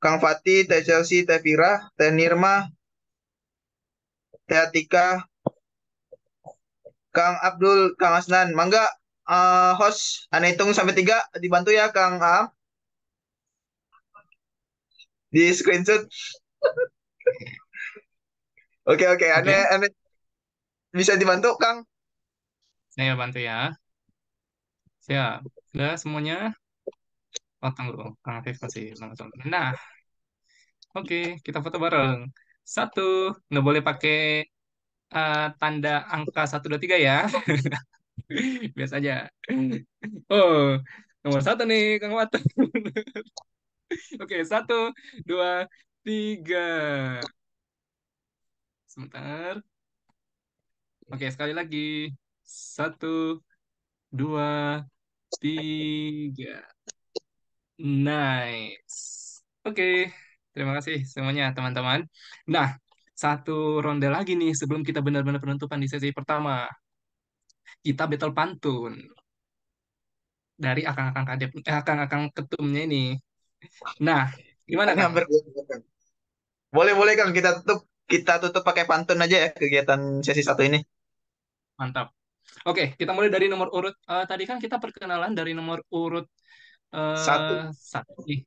Kang Fatih, Teh Chelsea, Teh Fira, Teh Nirma, Teh Atika, Kang Abdul, Kang Asnan. Mangga host, ane hitung sampai 3 dibantu ya Kang Am di screenshot. Oke oke, ane Oke, ane bisa dibantu Kang. saya bantu ya. Siap. Sudah semuanya? Potong dulu. Kang Afif masih nonton. Nah, oke, kita foto bareng. Satu, nggak boleh pakai tanda angka 1, 2, 3 ya. Biasa aja. Oh, nomor satu nih, Kang Wat. Oke, 1, 2, 3. Sebentar. Oke, sekali lagi. 1, 2, 3. Nice. Oke, terima kasih semuanya teman-teman. Nah, satu ronde lagi nih sebelum kita benar-benar penutupan di sesi pertama. Kita battle pantun dari akang-akang kadep, akang-akang ketumnya ini. Nah, gimana Kang Kang? hampir Kang. Boleh boleh Kang, kita tutup pakai pantun aja ya kegiatan sesi 1 ini. Mantap. Oke, kita mulai dari nomor urut. Tadi kan kita perkenalan dari nomor urut 1. 1 nih.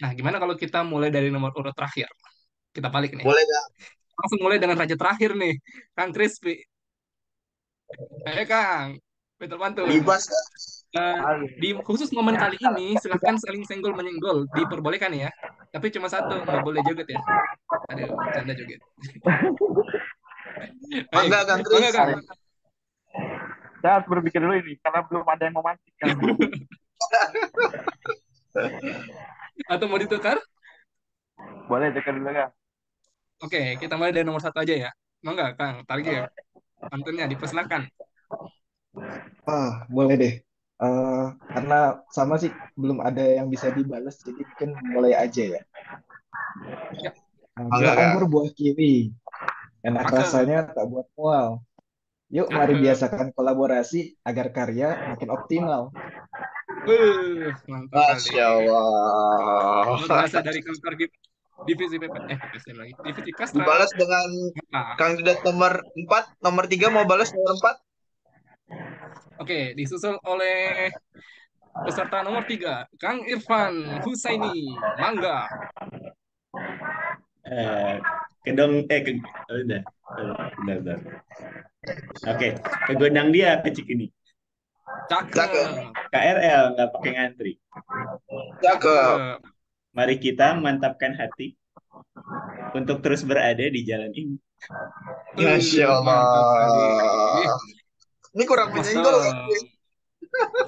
Nah, gimana kalau kita mulai dari nomor urut terakhir? Kita balik nih. Boleh Kang. Langsung mulai dengan raja terakhir nih, Kang Crispy. Kang, battle pantun. Libas Kang. Eh, di khusus momen kali ini, silahkan saling senggol menyenggol, diperbolehkan ya. Tapi cuma satu, nggak boleh joget ya. Aduh, bercanda joget. Baik, Mangga Kang mangga Kris. Kang. Saya harus berpikir dulu ini karena belum ada yang memancing kan. Atau mau ditukar? Boleh tekan dulu kan. Oke, kita mulai dari nomor satu aja ya. Mangga Kang, target. Pantunnya dipersilakan. Boleh deh. Karena sama sih belum ada yang bisa dibalas, jadi mungkin mulai aja ya. Ya, Mangga Buah Kang. anggur, buah kiwi. Enak cakep, rasanya, tak buat mual. Yuk, mari cakep. biasakan kolaborasi agar karya makin optimal. Mantap kali. Masya Allah. Luar biasa dari kantor divisi PP, PPSM lagi. Divisi Kastra. Dibalas dengan Mantap. kandidat nomor 3 mau balas nomor 4. Oke, disusul oleh peserta nomor 3, Kang Irfan Husaini. Mangga. Eh, kedong ke, udah, udah. Oke, ke gondang dia kecik ini. Cakep. Cakep. KRL nggak pakai ngantri. Cakep. Cakep. Mari kita mantapkan hati untuk terus berada di jalan ini. Masya Mantap kali. Allah. Ini kurang menyenggol kan? Kosong.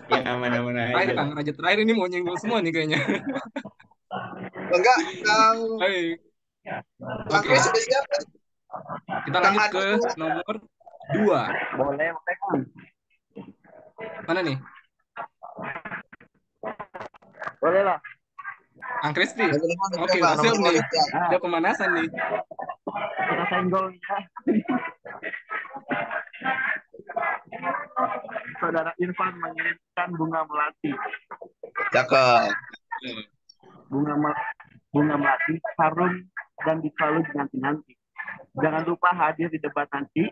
Yang aman-aman Terakhir aja Kang, lah. raja terakhir ini mau nyenggol semua nih kayaknya. Enggak, Kang Baik. Kang Oke, Kris sudah siap kan? kita Kang lanjut Hadi ke juga. nomor 2. Boleh kan. Mana nih? Boleh lah. Kang Kristi. Nomor 5 udah Oke, siap, Kang. udah Nomor siap 5 nih. udah siap. Nah, Udah pemanasan nih. kita senggol ya. Saudara Irfan mengirimkan bunga melati. Cakep. Bunga melati harum dan selalu dinanti-nanti. Jangan lupa hadir di debat nanti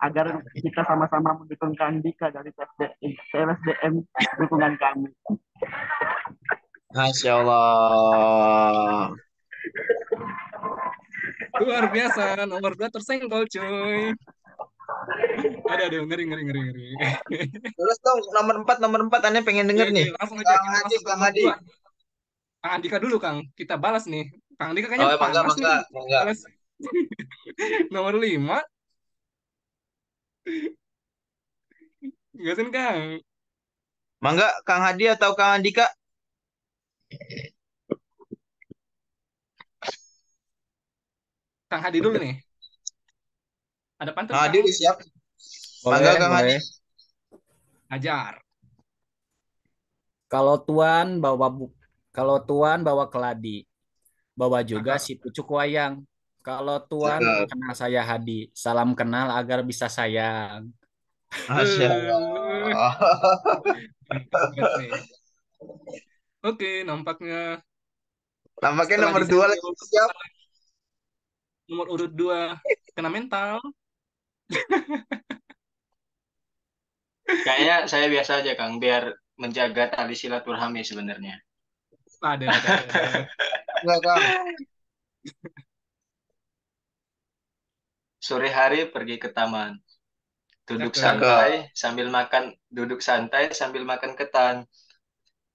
agar kita sama-sama mendukung Kandika dari TLSDM dukungan kami. Masya Allah. Luar biasa, nomor 2 tersenggol cuy. Aduh, ngeri, ngeri, ngeri, ngeri. Terus dong nomor 4 Anda pengen Oke, denger oke, nih. langsung aja Kang kita Hadi, masuk ke Kang nomor Hadi. 2. Kang Andika dulu, Kang. Kita balas nih. Kang Andika Oh, kayaknya mangga, panas nih. mangga, mangga. Balas. Nomor 5. Gasin, Kang. Mangga, Kang Hadi atau Kang Andika? Kang Hadi dulu nih. Ada pantun, Kang Hadi Kang. udah siap. Mangga, Boleh, Kang Hadi. boleh. Ajar. Kalau tuan bawa kalau tuan bawa keladi, bawa juga Cakep. si pucuk wayang. Kalau tuan Cakep. kenal saya Hadi, salam kenal agar bisa sayang. Masya Eh, Allah. Banget nih. Oke, nampaknya Tampaknya setelah nomor dua lagi disenggol siap. nomor urut 2 kena mental. Kayaknya saya biasa aja Kang, biar menjaga tali silaturahmi sebenarnya. Ada. Enggak, Kang. Sore hari pergi ke taman, duduk Cakep. Cakep. santai sambil makan, duduk santai sambil makan ketan.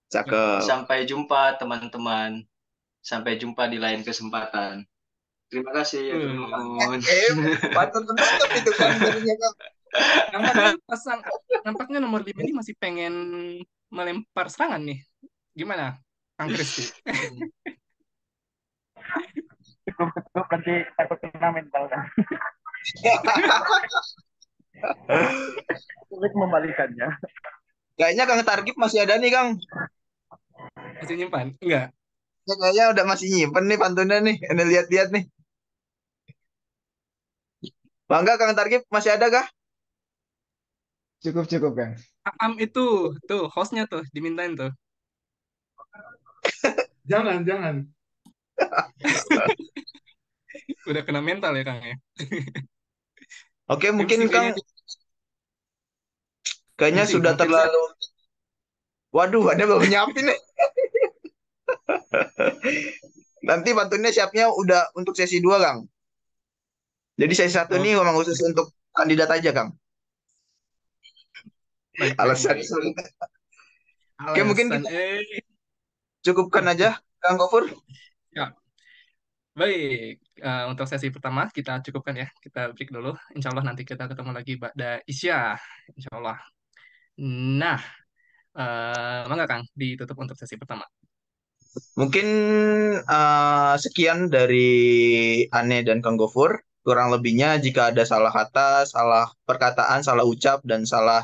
Cakep. Sampai jumpa teman-teman. Sampai jumpa di lain kesempatan. Terima kasih ya Eh, nuhun. Eh, pantun penutup itu Kang jadinya, Kang. nampaknya pasang nampaknya nomor 5 ini masih pengen melempar serangan nih. Gimana, Kang Kristi? Cukup nanti takut kena mental kan. Sulit membalikannya. Kayaknya Kang Targip masih ada nih, Kang. Masih nyimpan? Enggak. Ya, kayaknya udah masih nyimpen nih pantunnya nih. Ini lihat-lihat nih. Bangga Kang Targip masih ada kah? Cukup cukup Kang. Aam itu, tuh hostnya tuh dimintain tuh. Jangan. Udah kena mental ya Kang ya. Oke, MC mungkin kayaknya Kang kayaknya MC sudah mungkin siap. terlalu. Waduh, ada belum nyiapin nih. Nanti pantunnya siapnya udah untuk sesi 2 Kang. Jadi sesi 1 Oh, nih memang khusus untuk kandidat aja, Kang. Alasan baik. sulit. Oke, mungkin Alasan kita cukupkan aja, Kang Gofur. ya. Baik, untuk sesi pertama kita cukupkan ya. Kita break dulu. Insya Allah nanti kita ketemu lagi pada Isya. Insya Allah. Nah, mangga Kang ditutup untuk sesi pertama. Mungkin sekian dari Ane dan Kang Gofur. Kurang lebihnya jika ada salah kata, salah perkataan, salah ucap, dan salah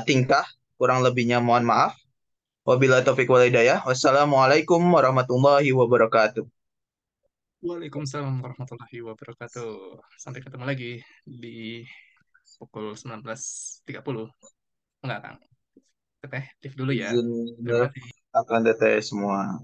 tingkah, kurang lebihnya mohon maaf. Wabillahi taufiq wal hidayah. Wassalamualaikum warahmatullahi wabarakatuh. Waalaikumsalam warahmatullahi wabarakatuh. Sampai ketemu lagi di pukul 19.30. Enggak, Kang. Teteh, live dulu ya. Izin Terima kasih. akan teteh semua.